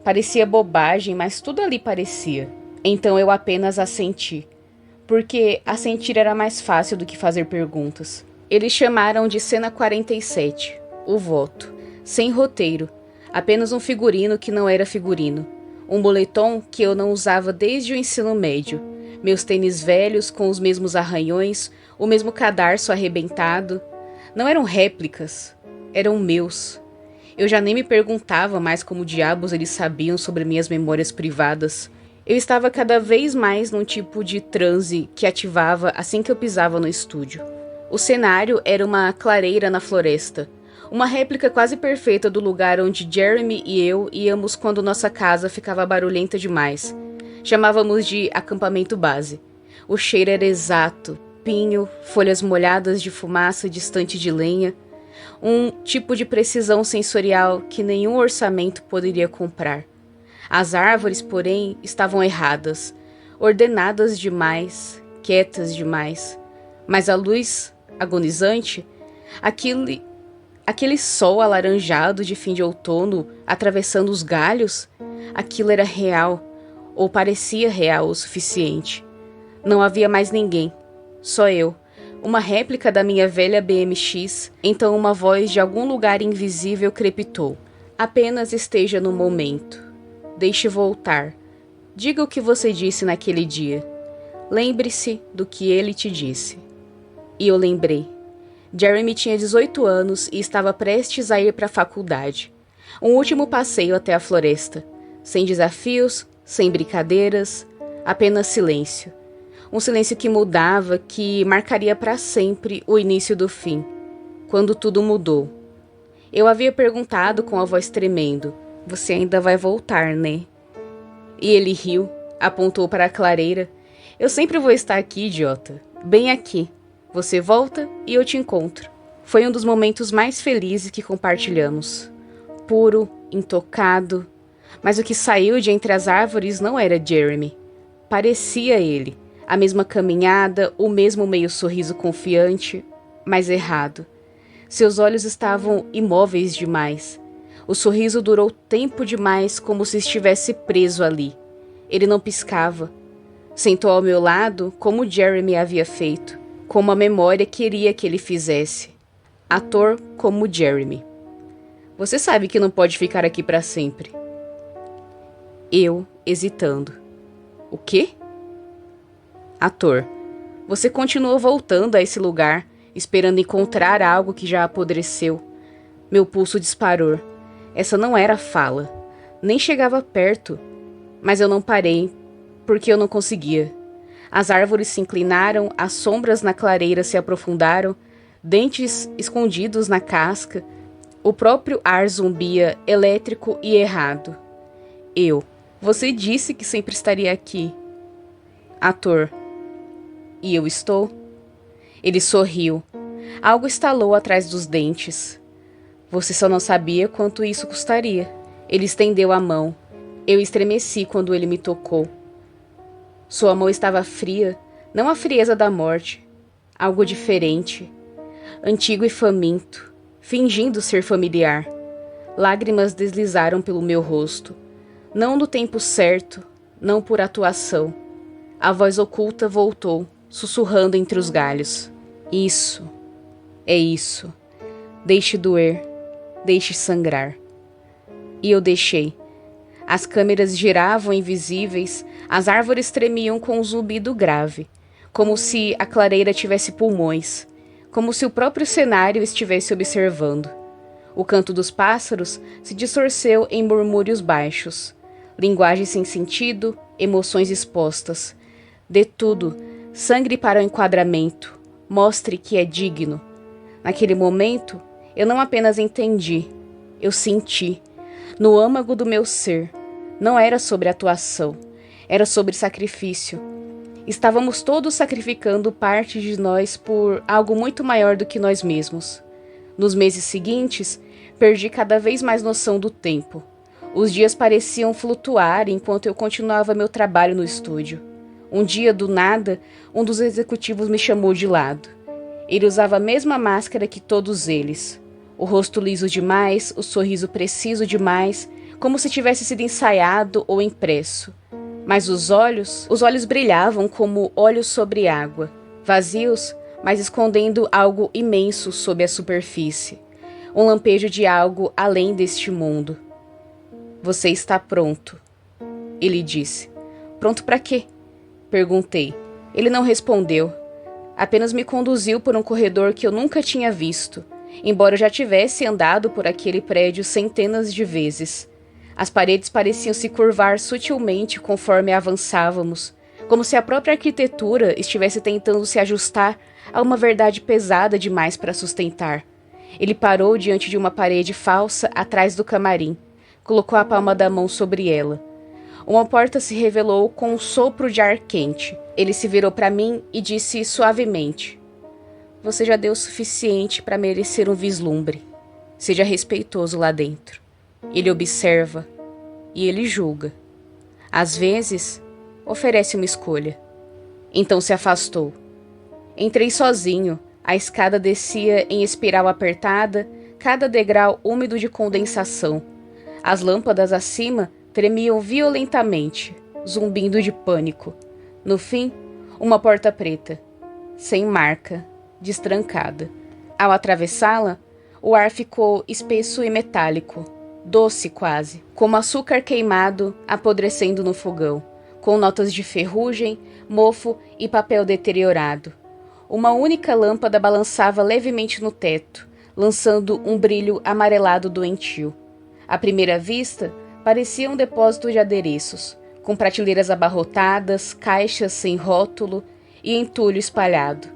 Parecia bobagem, mas tudo ali parecia. Então eu apenas assenti, porque assentir era mais fácil do que fazer perguntas. Eles chamaram de cena 47, o voto, sem roteiro, apenas um figurino que não era figurino, um boletom que eu não usava desde o ensino médio, meus tênis velhos com os mesmos arranhões, o mesmo cadarço arrebentado. Não eram réplicas, eram meus. Eu já nem me perguntava mais como diabos eles sabiam sobre minhas memórias privadas. Eu estava cada vez mais num tipo de transe que ativava assim que eu pisava no estúdio. O cenário era uma clareira na floresta, uma réplica quase perfeita do lugar onde Jeremy e eu íamos quando nossa casa ficava barulhenta demais. Chamávamos de acampamento base. O cheiro era exato, pinho, folhas molhadas de fumaça distante de lenha. um tipo de precisão sensorial que nenhum orçamento poderia comprar. As árvores, porém, estavam erradas, ordenadas demais, quietas demais, mas a luz agonizante, aquele sol alaranjado de fim de outono atravessando os galhos, aquilo era real, ou parecia real o suficiente. Não havia mais ninguém, só eu, uma réplica da minha velha BMX. Então uma voz de algum lugar invisível crepitou: apenas esteja no momento. Deixe voltar. Diga o que você disse naquele dia. Lembre-se do que ele te disse. E eu lembrei. Jeremy tinha 18 anos e estava prestes a ir para a faculdade. Um último passeio até a floresta. Sem desafios, sem brincadeiras, apenas silêncio. Um silêncio que mudava, que marcaria para sempre o início do fim. Quando tudo mudou. Eu havia perguntado com a voz tremendo: você ainda vai voltar, né? E ele riu, apontou para a clareira. Eu sempre vou estar aqui, idiota. Bem aqui. Você volta e eu te encontro. Foi um dos momentos mais felizes que compartilhamos. Puro, intocado. Mas o que saiu de entre as árvores não era Jeremy. Parecia ele. A mesma caminhada, o mesmo meio sorriso confiante, mas errado. Seus olhos estavam imóveis demais. O sorriso durou tempo demais, como se estivesse preso ali. Ele não piscava. Sentou ao meu lado, como Jeremy havia feito, como a memória queria que ele fizesse. Ator como Jeremy. Você sabe que não pode ficar aqui para sempre. Eu, hesitando. O quê? Ator. Você continuou voltando a esse lugar, esperando encontrar algo que já apodreceu. Meu pulso disparou. Essa não era fala. Nem chegava perto. Mas eu não parei, porque eu não conseguia. As árvores se inclinaram, as sombras na clareira se aprofundaram, dentes escondidos na casca. O próprio ar zumbia, elétrico e errado. Você disse que sempre estaria aqui. Ator. E eu estou? Ele sorriu. Algo estalou atrás dos dentes. Você só não sabia quanto isso custaria. Ele estendeu a mão. Eu estremeci quando ele me tocou. Sua mão estava fria, não a frieza da morte. Algo diferente. Antigo e faminto, fingindo ser familiar. Lágrimas deslizaram pelo meu rosto. Não no tempo certo, não por atuação. A voz oculta voltou, sussurrando entre os galhos. Isso. É isso. Deixe doer. Deixe sangrar. E eu deixei. As câmeras giravam invisíveis, as árvores tremiam com um zumbido grave, como se a clareira tivesse pulmões, como se o próprio cenário estivesse observando. O canto dos pássaros se distorceu em murmúrios baixos, linguagem sem sentido, emoções expostas. Dê tudo, sangre para o enquadramento, mostre que é digno. Naquele momento, eu não apenas entendi, eu senti, no âmago do meu ser. Não era sobre atuação, era sobre sacrifício. Estávamos todos sacrificando parte de nós por algo muito maior do que nós mesmos. Nos meses seguintes, perdi cada vez mais noção do tempo. Os dias pareciam flutuar enquanto eu continuava meu trabalho no estúdio. Um dia, do nada, um dos executivos me chamou de lado. Ele usava a mesma máscara que todos eles. O rosto liso demais, o sorriso preciso demais, como se tivesse sido ensaiado ou impresso. Mas os olhos brilhavam como olhos sobre água, vazios, mas escondendo algo imenso sob a superfície. Um lampejo de algo além deste mundo. Você está pronto, ele disse. Pronto para quê? Perguntei. Ele não respondeu. Apenas me conduziu por um corredor que eu nunca tinha visto, embora eu já tivesse andado por aquele prédio centenas de vezes. As paredes pareciam se curvar sutilmente conforme avançávamos, como se a própria arquitetura estivesse tentando se ajustar a uma verdade pesada demais para sustentar. Ele parou diante de uma parede falsa atrás do camarim. Colocou a palma da mão sobre ela. Uma porta se revelou com um sopro de ar quente. Ele se virou para mim e disse suavemente: você já deu o suficiente para merecer um vislumbre. Seja respeitoso lá dentro. Ele observa e ele julga. Às vezes, oferece uma escolha. Então se afastou. Entrei sozinho. A escada descia em espiral apertada, cada degrau úmido de condensação. As lâmpadas acima tremiam violentamente, zumbindo de pânico. No fim, uma porta preta, sem marca, destrancada. Ao atravessá-la, o ar ficou espesso e metálico, doce quase, como açúcar queimado apodrecendo no fogão, com notas de ferrugem, mofo e papel deteriorado. Uma única lâmpada balançava levemente no teto, lançando um brilho amarelado doentio. À primeira vista, parecia um depósito de adereços, com prateleiras abarrotadas, caixas sem rótulo e entulho espalhado.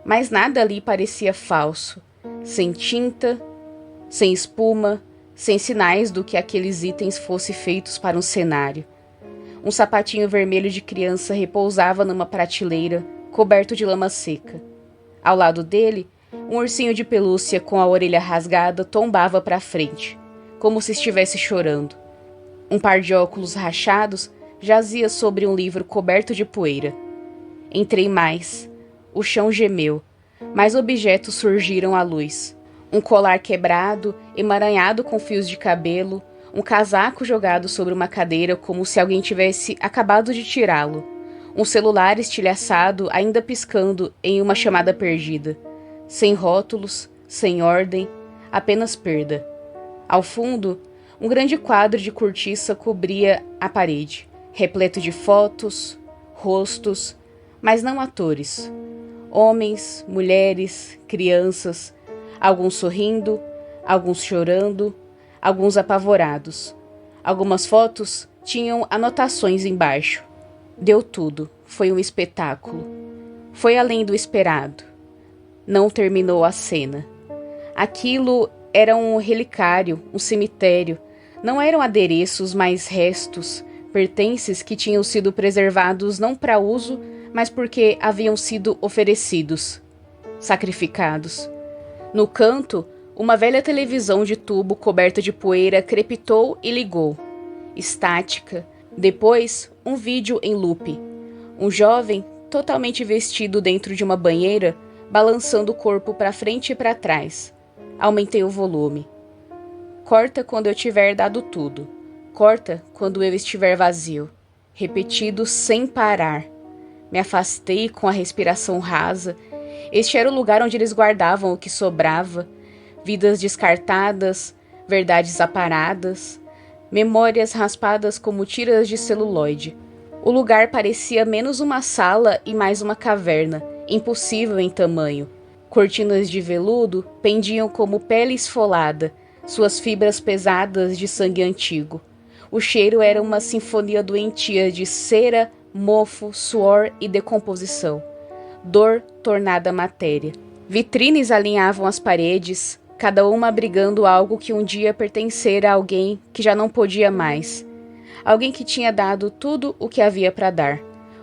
Mas nada ali parecia falso, sem tinta, sem espuma, sem sinais do que aqueles itens fossem feitos para um cenário. Um sapatinho vermelho de criança repousava numa prateleira, coberto de lama seca. Ao lado dele, um ursinho de pelúcia com a orelha rasgada tombava para frente, como se estivesse chorando. Um par de óculos rachados jazia sobre um livro coberto de poeira. Entrei mais. O chão gemeu. Mais objetos surgiram à luz. Um colar quebrado, emaranhado com fios de cabelo, um casaco jogado sobre uma cadeira como se alguém tivesse acabado de tirá-lo. Um celular estilhaçado ainda piscando em uma chamada perdida. Sem rótulos, sem ordem, apenas perda. Ao fundo, um grande quadro de cortiça cobria a parede, repleto de fotos, rostos, mas não atores. Homens, mulheres, crianças, alguns sorrindo, alguns chorando, alguns apavorados. Algumas fotos tinham anotações embaixo. Deu tudo, foi um espetáculo. Foi além do esperado. Não terminou a cena. Aquilo era um relicário, um cemitério. Não eram adereços, mas restos, pertences que tinham sido preservados não para uso, mas porque haviam sido oferecidos, sacrificados. No canto, uma velha televisão de tubo coberta de poeira crepitou e ligou. Estática. Depois, um vídeo em loop. Um jovem, totalmente vestido dentro de uma banheira, balançando o corpo para frente e para trás. Aumentei o volume. Corta quando eu tiver dado tudo. Corta quando eu estiver vazio. Repetido sem parar. Me afastei com a respiração rasa. Este era o lugar onde eles guardavam o que sobrava. Vidas descartadas, verdades aparadas, memórias raspadas como tiras de celuloide. O lugar parecia menos uma sala e mais uma caverna, impossível em tamanho. Cortinas de veludo pendiam como pele esfolada, suas fibras pesadas de sangue antigo. O cheiro era uma sinfonia doentia de cera, mofo, suor e decomposição. Dor tornada matéria. Vitrines alinhavam as paredes, cada uma abrigando algo que um dia pertencera a alguém que já não podia mais. Alguém que tinha dado tudo o que havia para dar.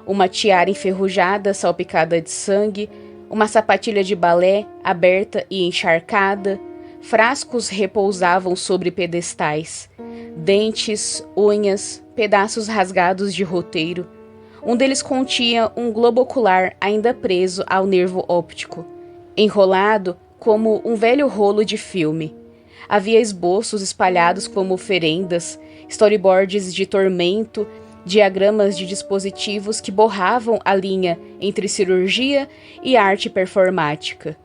Uma tiara enferrujada, salpicada de sangue, uma sapatilha de balé aberta e encharcada. Frascos repousavam sobre pedestais. Dentes, unhas, pedaços rasgados de roteiro. Um deles continha um globo ocular ainda preso ao nervo óptico, enrolado como um velho rolo de filme. Havia esboços espalhados como oferendas, storyboards de tormento, diagramas de dispositivos que borravam a linha entre cirurgia e arte performática.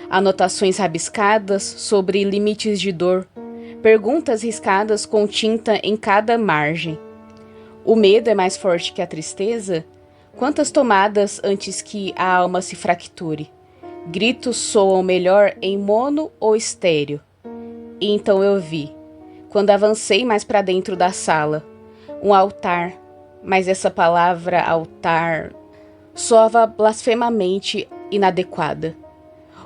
Anotações rabiscadas sobre limites de dor, perguntas riscadas com tinta em cada margem. O medo é mais forte que a tristeza? Quantas tomadas antes que a alma se fracture? Gritos soam melhor em mono ou estéreo? E então eu vi, quando avancei mais para dentro da sala, um altar, mas essa palavra altar soava blasfemamente inadequada.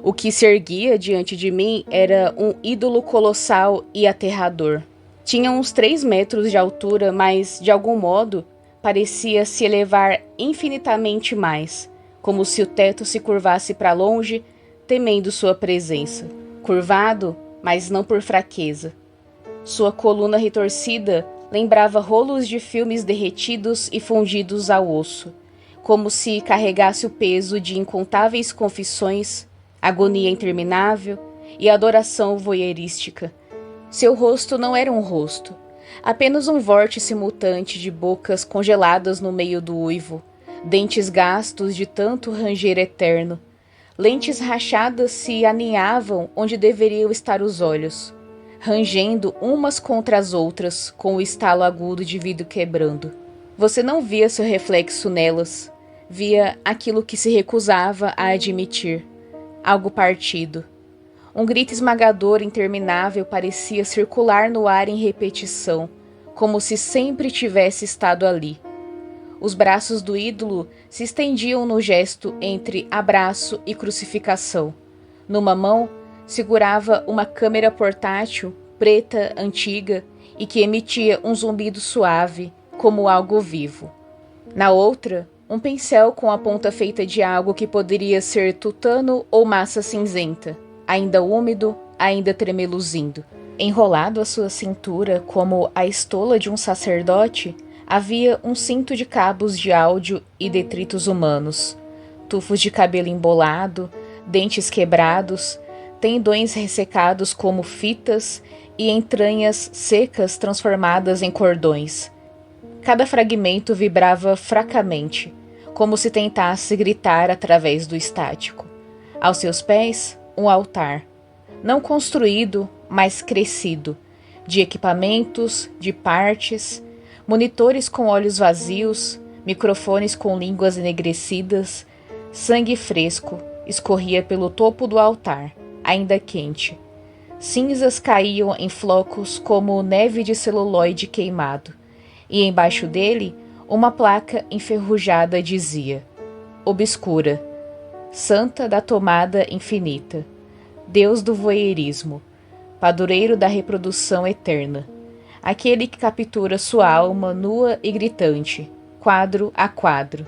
O que se erguia diante de mim era um ídolo colossal e aterrador. Tinha uns 3 metros de altura, mas, de algum modo, parecia se elevar infinitamente mais, como se o teto se curvasse para longe, temendo sua presença, curvado, mas não por fraqueza. Sua coluna retorcida lembrava rolos de filmes derretidos e fundidos ao osso, como se carregasse o peso de incontáveis confissões, agonia interminável e adoração voyeurística. Seu rosto não era um rosto, apenas um vórtice mutante de bocas congeladas no meio do uivo, dentes gastos de tanto ranger eterno. Lentes rachadas se aninhavam onde deveriam estar os olhos, rangendo umas contra as outras com o estalo agudo de vidro quebrando. Você não via seu reflexo nelas, via aquilo que se recusava a admitir, algo partido. Um grito esmagador interminável parecia circular no ar em repetição, como se sempre tivesse estado ali. Os braços do ídolo se estendiam no gesto entre abraço e crucificação. Numa mão, segurava uma câmera portátil, preta, antiga, e que emitia um zumbido suave, como algo vivo. Na outra, um pincel com a ponta feita de algo que poderia ser tutano ou massa cinzenta, ainda úmido, ainda tremeluzindo. Enrolado à sua cintura como a estola de um sacerdote, havia um cinto de cabos de áudio e detritos humanos, tufos de cabelo embolado, dentes quebrados, tendões ressecados como fitas e entranhas secas transformadas em cordões. Cada fragmento vibrava fracamente, como se tentasse gritar através do estático. Aos seus pés, um altar, não construído, mas crescido, de equipamentos, de partes, monitores com olhos vazios, microfones com línguas enegrecidas, sangue fresco escorria pelo topo do altar, ainda quente. Cinzas caíam em flocos como neve de celuloide queimado, e embaixo dele uma placa enferrujada dizia: Obscura, Santa da Tomada Infinita, Deus do voyeurismo, Padroeiro da reprodução eterna, aquele que captura sua alma nua e gritante, quadro a quadro,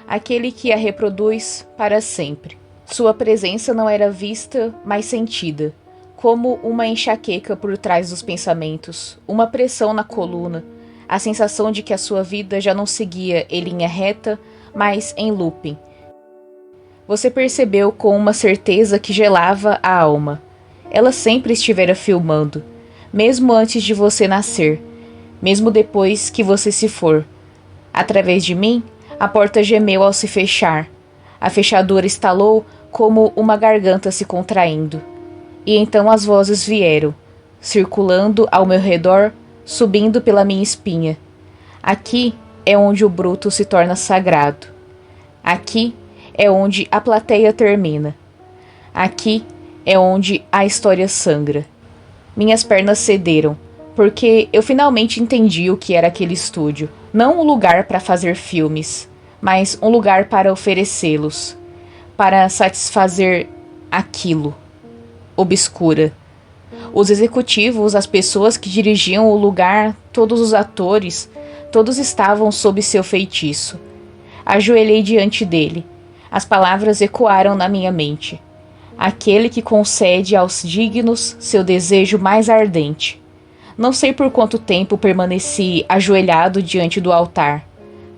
aquele que a reproduz para sempre. Sua presença não era vista, mas sentida, como uma enxaqueca por trás dos pensamentos, uma pressão na coluna, a sensação de que a sua vida já não seguia em linha reta, mas em looping. Você percebeu com uma certeza que gelava a alma. Ela sempre estivera filmando, mesmo antes de você nascer, mesmo depois que você se for. Através de mim, a porta gemeu ao se fechar. A fechadura estalou como uma garganta se contraindo. E então as vozes vieram, circulando ao meu redor, subindo pela minha espinha. Aqui é onde o bruto se torna sagrado. Aqui é onde a plateia termina. Aqui é onde a história sangra. Minhas pernas cederam, porque eu finalmente entendi o que era aquele estúdio. Não um lugar para fazer filmes, mas um lugar para oferecê-los, para satisfazer aquilo. Obscura. Os executivos, as pessoas que dirigiam o lugar, todos os atores, todos estavam sob seu feitiço. Ajoelhei diante dele. As palavras ecoaram na minha mente. Aquele que concede aos dignos seu desejo mais ardente. Não sei por quanto tempo permaneci ajoelhado diante do altar.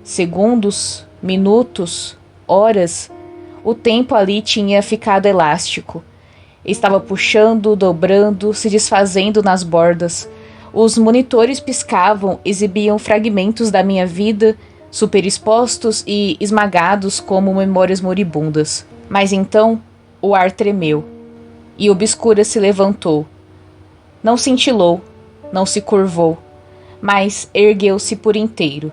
Segundos, minutos, horas. O tempo ali tinha ficado elástico. Estava puxando, dobrando, se desfazendo nas bordas. Os monitores piscavam, exibiam fragmentos da minha vida, superexpostos e esmagados como memórias moribundas. Mas então, o ar tremeu, e Obscura se levantou. Não cintilou, não se curvou, mas ergueu-se por inteiro.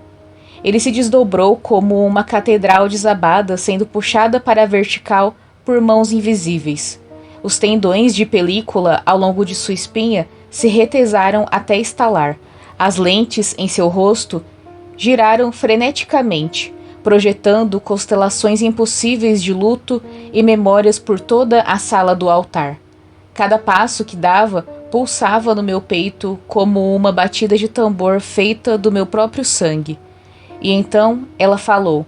Ele se desdobrou como uma catedral desabada sendo puxada para a vertical por mãos invisíveis. Os tendões de película ao longo de sua espinha se retesaram até estalar. As lentes em seu rosto giraram freneticamente, projetando constelações impossíveis de luto e memórias por toda a sala do altar. Cada passo que dava pulsava no meu peito como uma batida de tambor feita do meu próprio sangue. E então ela falou,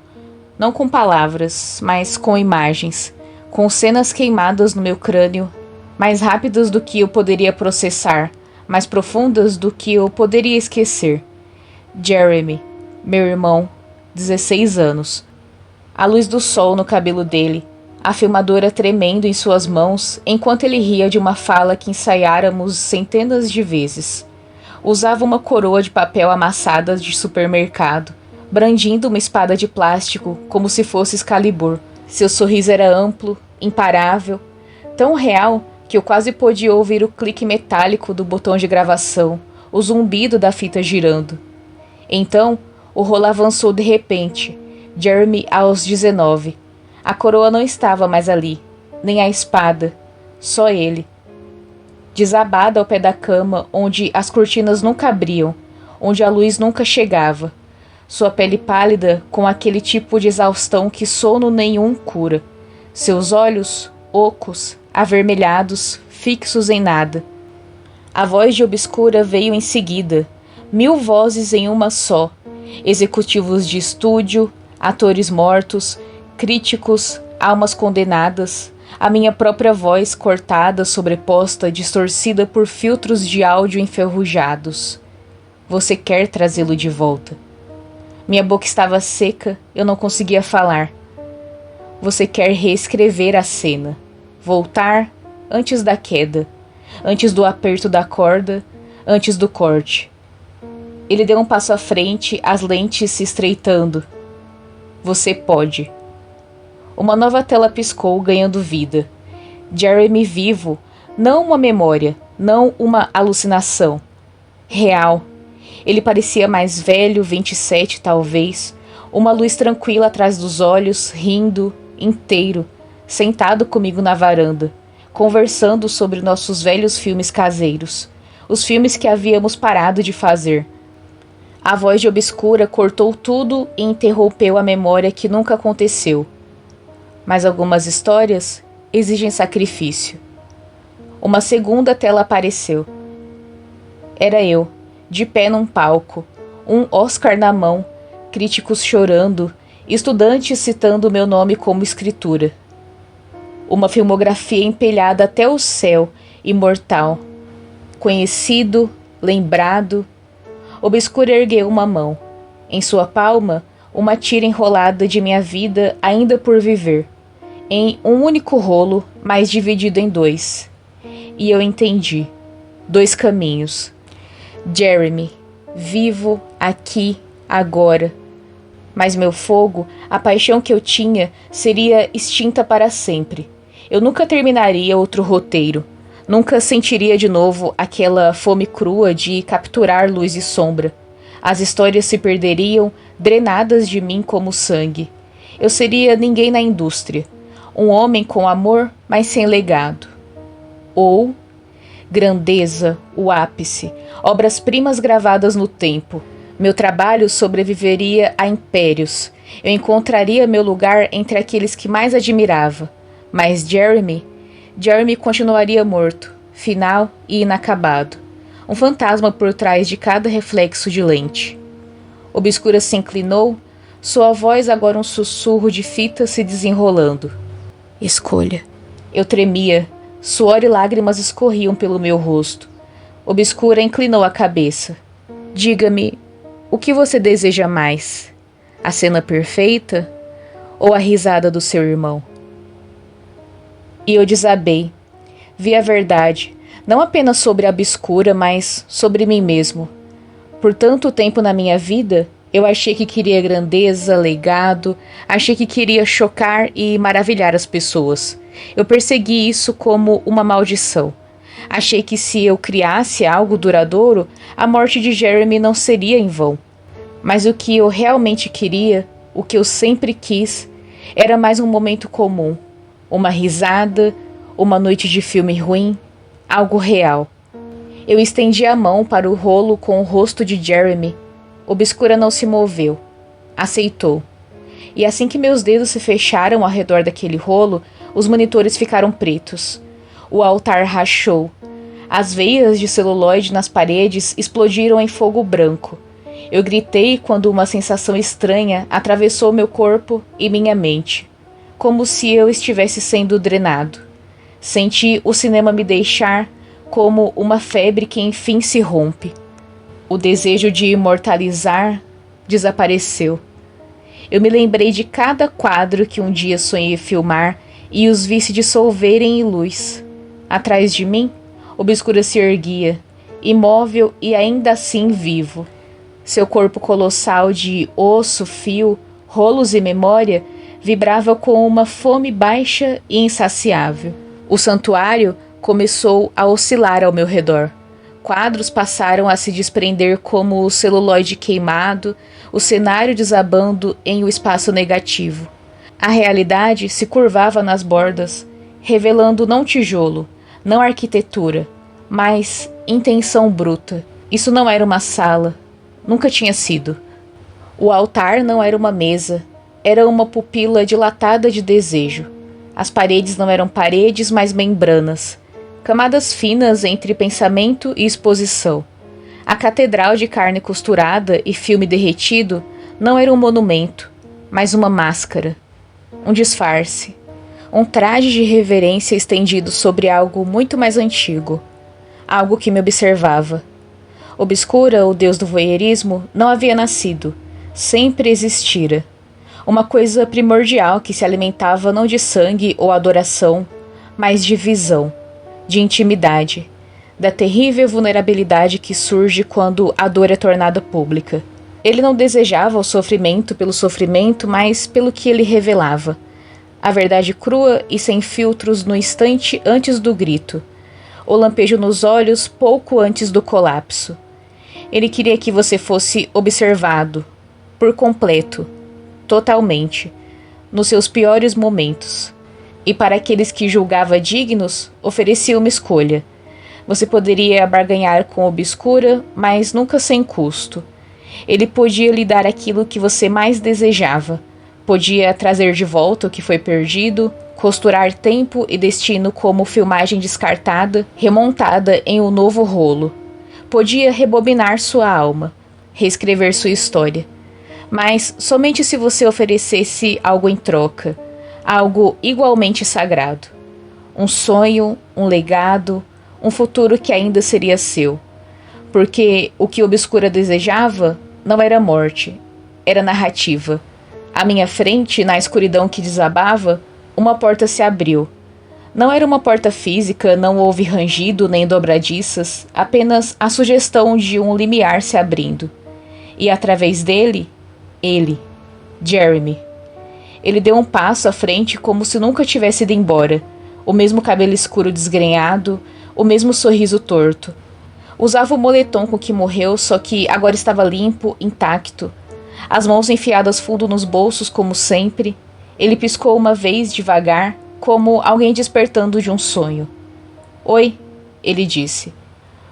não com palavras, mas com imagens, com cenas queimadas no meu crânio, mais rápidas do que eu poderia processar, mais profundas do que eu poderia esquecer. Jeremy, meu irmão, 16 anos. A luz do sol no cabelo dele, a filmadora tremendo em suas mãos enquanto ele ria de uma fala que ensaiáramos centenas de vezes. Usava uma coroa de papel amassada de supermercado, brandindo uma espada de plástico como se fosse Excalibur. Seu sorriso era amplo, imparável, tão real que eu quase podia ouvir o clique metálico do botão de gravação, o zumbido da fita girando. Então, o rolo avançou de repente. Jeremy aos 19. A coroa não estava mais ali, nem a espada, só ele. Desabada ao pé da cama, onde as cortinas nunca abriam, onde a luz nunca chegava. Sua pele pálida, com aquele tipo de exaustão que sono nenhum cura. Seus olhos, ocos, avermelhados, fixos em nada. A voz de Obscura veio em seguida, 1000 vozes em uma só. Executivos de estúdio, atores mortos, críticos, almas condenadas, a minha própria voz cortada, sobreposta, distorcida por filtros de áudio enferrujados. Você quer trazê-lo de volta. Minha boca estava seca, eu não conseguia falar. Você quer reescrever a cena, voltar antes da queda, antes do aperto da corda, antes do corte. Ele deu um passo à frente, as lentes se estreitando. Você pode. Uma nova tela piscou, ganhando vida. Jeremy vivo, não uma memória, não uma alucinação. Real. Ele parecia mais velho, 27 talvez, uma luz tranquila atrás dos olhos, rindo, inteiro, sentado comigo na varanda, conversando sobre nossos velhos filmes caseiros, os filmes que havíamos parado de fazer. A voz de Obscura cortou tudo e interrompeu a memória que nunca aconteceu. Mas algumas histórias exigem sacrifício. Uma segunda tela apareceu. Era eu, de pé num palco, um Oscar na mão, críticos chorando, estudantes citando meu nome como escritura. Uma filmografia empelhada até o céu, imortal. Conhecido, lembrado. Obscura ergueu uma mão. Em sua palma, uma tira enrolada de minha vida ainda por viver. Em um único rolo, mas dividido em 2. E eu entendi. 2 caminhos. Jeremy, vivo, aqui, agora. Mas meu fogo, a paixão que eu tinha, seria extinta para sempre. Eu nunca terminaria outro roteiro. Nunca sentiria de novo aquela fome crua de capturar luz e sombra. As histórias se perderiam, drenadas de mim como sangue. Eu seria ninguém na indústria. Um homem com amor, mas sem legado. Ou grandeza, o ápice, obras-primas gravadas no tempo. Meu trabalho sobreviveria a impérios. Eu encontraria meu lugar entre aqueles que mais admirava. Mas Jeremy continuaria morto, final e inacabado. Um fantasma por trás de cada reflexo de lente. Obscura se inclinou, sua voz agora um sussurro de fita se desenrolando. Escolha. Eu tremia, suor e lágrimas escorriam pelo meu rosto. Obscura inclinou a cabeça. Diga-me, o que você deseja mais? A cena perfeita ou a risada do seu irmão? E eu desabei. Vi a verdade, não apenas sobre a Obscura, mas sobre mim mesmo. Por tanto tempo na minha vida, eu achei que queria grandeza, legado, achei que queria chocar e maravilhar as pessoas. Eu persegui isso como uma maldição. Achei que se eu criasse algo duradouro, a morte de Jeremy não seria em vão. Mas o que eu realmente queria, o que eu sempre quis, era mais um momento comum. Uma risada, uma noite de filme ruim, algo real. Eu estendi a mão para o rolo com o rosto de Jeremy. Obscura não se moveu. Aceitou. E assim que meus dedos se fecharam ao redor daquele rolo, os monitores ficaram pretos. O altar rachou. As veias de celuloide nas paredes explodiram em fogo branco. Eu gritei quando uma sensação estranha atravessou meu corpo e minha mente. como se eu estivesse sendo drenado. Senti o cinema me deixar como uma febre que enfim se rompe. O desejo de imortalizar desapareceu. Eu me lembrei de cada quadro que um dia sonhei filmar e os vi se dissolverem em luz. Atrás de mim, Obscura se erguia, imóvel e ainda assim vivo. Seu corpo colossal de osso, fio, rolos e memória vibrava com uma fome baixa e insaciável. O santuário começou a oscilar ao meu redor. Quadros passaram a se desprender como o celuloide queimado, o cenário desabando em o espaço negativo. A realidade se curvava nas bordas, revelando não tijolo, não arquitetura, mas intenção bruta. Isso não era uma sala, nunca tinha sido. O altar não era uma mesa, era uma pupila dilatada de desejo. As paredes não eram paredes, mas membranas. Camadas finas entre pensamento e exposição. A catedral de carne costurada e filme derretido não era um monumento, mas uma máscara, um disfarce, um traje de reverência estendido sobre algo muito mais antigo, algo que me observava. Obscura, o deus do voyeurismo, não havia nascido, sempre existira. Uma coisa primordial que se alimentava não de sangue ou adoração, mas de visão, de intimidade, da terrível vulnerabilidade que surge quando a dor é tornada pública. Ele não desejava o sofrimento pelo sofrimento, mas pelo que ele revelava. A verdade crua e sem filtros no instante antes do grito. O lampejo nos olhos pouco antes do colapso. Ele queria que você fosse observado, por completo, totalmente, nos seus piores momentos. E para aqueles que julgava dignos, oferecia uma escolha. Você poderia barganhar com Obscura, mas nunca sem custo. Ele podia lhe dar aquilo que você mais desejava. Podia trazer de volta o que foi perdido, costurar tempo e destino como filmagem descartada, remontada em um novo rolo. Podia rebobinar sua alma, reescrever sua história. Mas somente se você oferecesse algo em troca, algo igualmente sagrado. Um sonho, um legado, um futuro que ainda seria seu. Porque o que Obscura desejava não era morte, era narrativa. À minha frente, na escuridão que desabava, uma porta se abriu. Não era uma porta física, não houve rangido nem dobradiças, apenas a sugestão de um limiar se abrindo. E através dele, ele, Jeremy. Ele deu um passo à frente como se nunca tivesse ido embora. O mesmo cabelo escuro desgrenhado, o mesmo sorriso torto. Usava o moletom com que morreu, só que agora estava limpo, intacto. As mãos enfiadas fundo nos bolsos, como sempre. Ele piscou uma vez, devagar, como alguém despertando de um sonho. Oi, ele disse.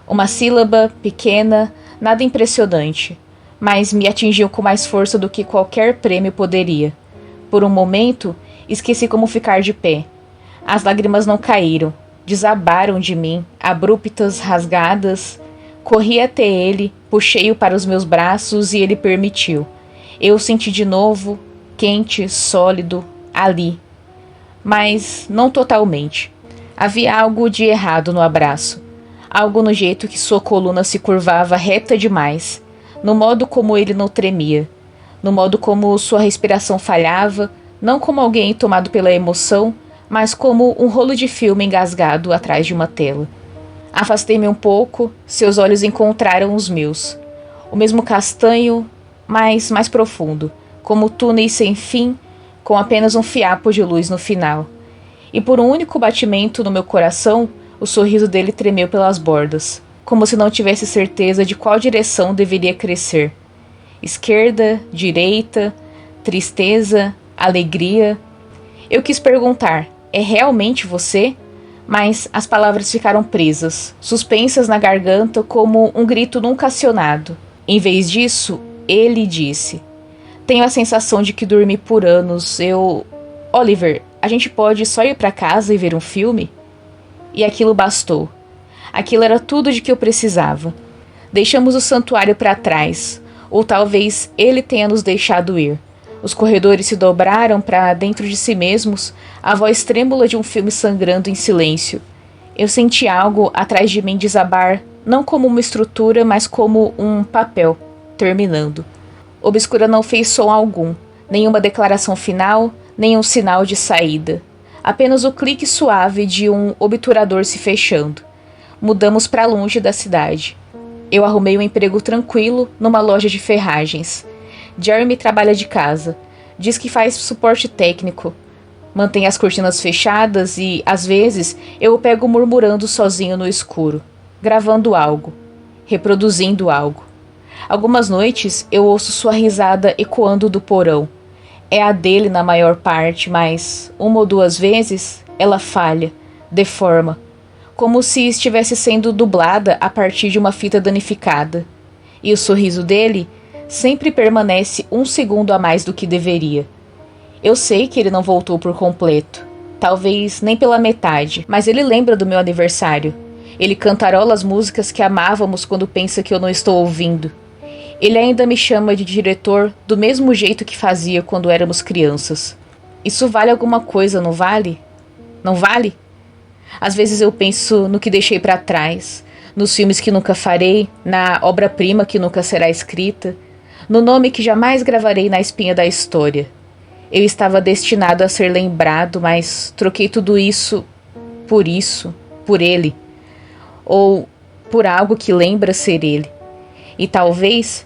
Uma sílaba, pequena, nada impressionante, mas me atingiu com mais força do que qualquer prêmio poderia. Por um momento, esqueci como ficar de pé. As lágrimas não caíram, desabaram de mim, abruptas, rasgadas. Corri até ele, puxei-o para os meus braços e ele permitiu. Eu o senti de novo, quente, sólido, ali. Mas não totalmente. Havia algo de errado no abraço. Algo no jeito que sua coluna se curvava reta demais. No modo como ele não tremia. No modo como sua respiração falhava, não como alguém tomado pela emoção, mas como um rolo de filme engasgado atrás de uma tela. Afastei-me um pouco, seus olhos encontraram os meus. O mesmo castanho, mas mais profundo, como túneis sem fim, com apenas um fiapo de luz no final. E por um único batimento no meu coração, o sorriso dele tremeu pelas bordas, como se não tivesse certeza de qual direção deveria crescer. Esquerda, direita, tristeza, alegria. Eu quis perguntar, é realmente você? Mas as palavras ficaram presas, suspensas na garganta como um grito nunca acionado. Em vez disso, ele disse: tenho a sensação de que dormi por anos. Oliver, a gente pode só ir para casa e ver um filme? E aquilo bastou. Aquilo era tudo de que eu precisava. Deixamos o santuário para trás, ou talvez ele tenha nos deixado ir. Os corredores se dobraram para dentro de si mesmos, a voz trêmula de um filme sangrando em silêncio. Eu senti algo atrás de mim desabar, não como uma estrutura, mas como um papel, terminando. Obscura não fez som algum, nenhuma declaração final, nenhum sinal de saída. Apenas o clique suave de um obturador se fechando. Mudamos para longe da cidade. Eu arrumei um emprego tranquilo numa loja de ferragens. Jeremy trabalha de casa. Diz que faz suporte técnico. Mantém as cortinas fechadas e, às vezes, eu o pego murmurando sozinho no escuro, gravando algo, reproduzindo algo. Algumas noites eu ouço sua risada ecoando do porão. É a dele na maior parte, mas, uma ou duas vezes, ela falha, deforma, como se estivesse sendo dublada a partir de uma fita danificada. E o sorriso dele sempre permanece um segundo a mais do que deveria. Eu sei que ele não voltou por completo, talvez nem pela metade, mas ele lembra do meu aniversário. Ele cantarola as músicas que amávamos quando pensa que eu não estou ouvindo. Ele ainda me chama de diretor do mesmo jeito que fazia quando éramos crianças. Isso vale alguma coisa, não vale? Não vale? Às vezes eu penso no que deixei para trás, nos filmes que nunca farei, na obra-prima que nunca será escrita, no nome que jamais gravarei na espinha da história. Eu estava destinado a ser lembrado, mas troquei tudo isso, por ele. Ou por algo que lembra ser ele. E talvez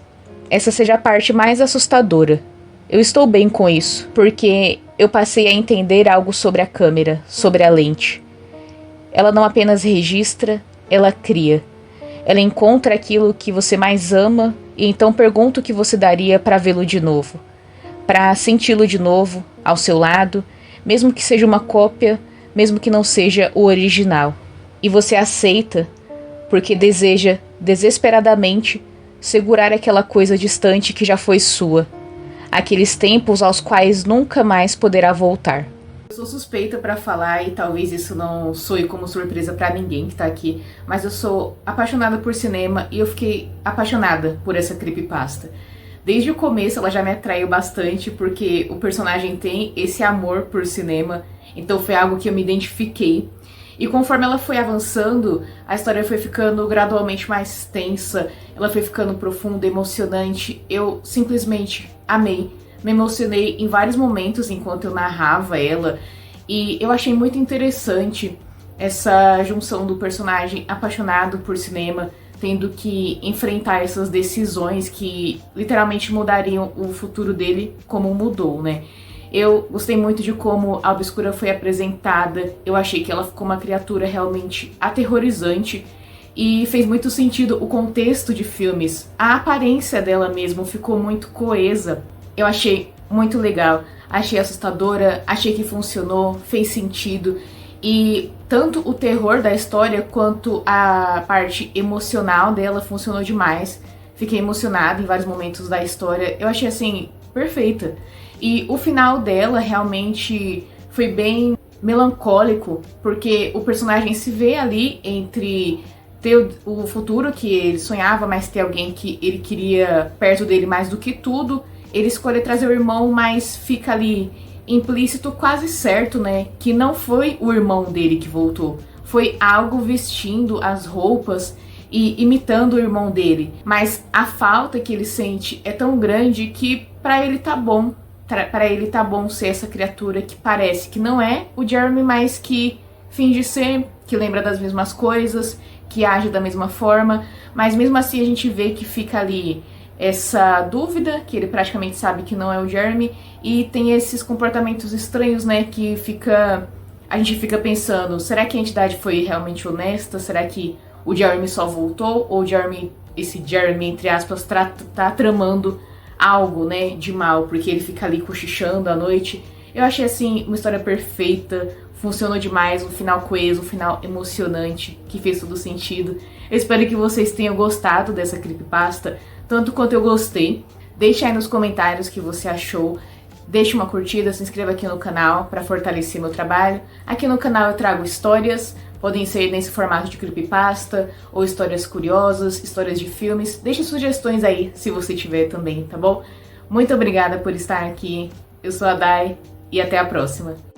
essa seja a parte mais assustadora. Eu estou bem com isso, porque eu passei a entender algo sobre a câmera, sobre a lente. Ela não apenas registra, ela cria. Ela encontra aquilo que você mais ama e então pergunta o que você daria para vê-lo de novo. Para senti-lo de novo, ao seu lado, mesmo que seja uma cópia, mesmo que não seja o original. E você aceita porque deseja desesperadamente segurar aquela coisa distante que já foi sua, aqueles tempos aos quais nunca mais poderá voltar. Eu sou suspeita pra falar e talvez isso não soe como surpresa pra ninguém que tá aqui, mas eu sou apaixonada por cinema e eu fiquei apaixonada por essa creepypasta. Desde o começo ela já me atraiu bastante porque o personagem tem esse amor por cinema, então foi algo que eu me identifiquei. E conforme ela foi avançando, a história foi ficando gradualmente mais tensa, ela foi ficando profunda, emocionante. Eu simplesmente amei, me emocionei em vários momentos enquanto eu narrava ela. E eu achei muito interessante essa junção do personagem apaixonado por cinema, tendo que enfrentar essas decisões que literalmente mudariam o futuro dele como mudou, né? Eu gostei muito de como a Obscura foi apresentada, eu achei que ela ficou uma criatura realmente aterrorizante e fez muito sentido o contexto de filmes. A aparência dela mesmo ficou muito coesa, eu achei muito legal, achei assustadora, achei que funcionou, fez sentido e tanto o terror da história quanto a parte emocional dela funcionou demais. Fiquei emocionada em vários momentos da história, eu achei assim, perfeita. E o final dela realmente foi bem melancólico, porque o personagem se vê ali entre ter o futuro que ele sonhava, mas ter alguém que ele queria perto dele mais do que tudo. Ele escolhe trazer o irmão, mas fica ali implícito, quase certo, né, que não foi o irmão dele que voltou. Foi algo vestindo as roupas e imitando o irmão dele. Mas a falta que ele sente é tão grande que pra ele tá bom. Para ele tá bom ser essa criatura que parece que não é o Jeremy, mas que finge ser, que lembra das mesmas coisas, que age da mesma forma, mas mesmo assim a gente vê que fica ali essa dúvida, que ele praticamente sabe que não é o Jeremy, e tem esses comportamentos estranhos, né, que a gente fica pensando, será que a entidade foi realmente honesta? Será que o Jeremy só voltou? Ou esse Jeremy, entre aspas, tá tramando algo, né, de mal, porque ele fica ali cochichando à noite. Eu achei, assim, uma história perfeita, funcionou demais, um final coeso, um final emocionante, que fez todo sentido. Eu espero que vocês tenham gostado dessa creepypasta, tanto quanto eu gostei. Deixe aí nos comentários o que você achou. Deixe uma curtida, se inscreva aqui no canal para fortalecer meu trabalho. Aqui no canal eu trago histórias, podem ser nesse formato de creepypasta, ou histórias curiosas, histórias de filmes. Deixe sugestões aí, se você tiver também, tá bom? Muito obrigada por estar aqui. Eu sou a Dai e até a próxima.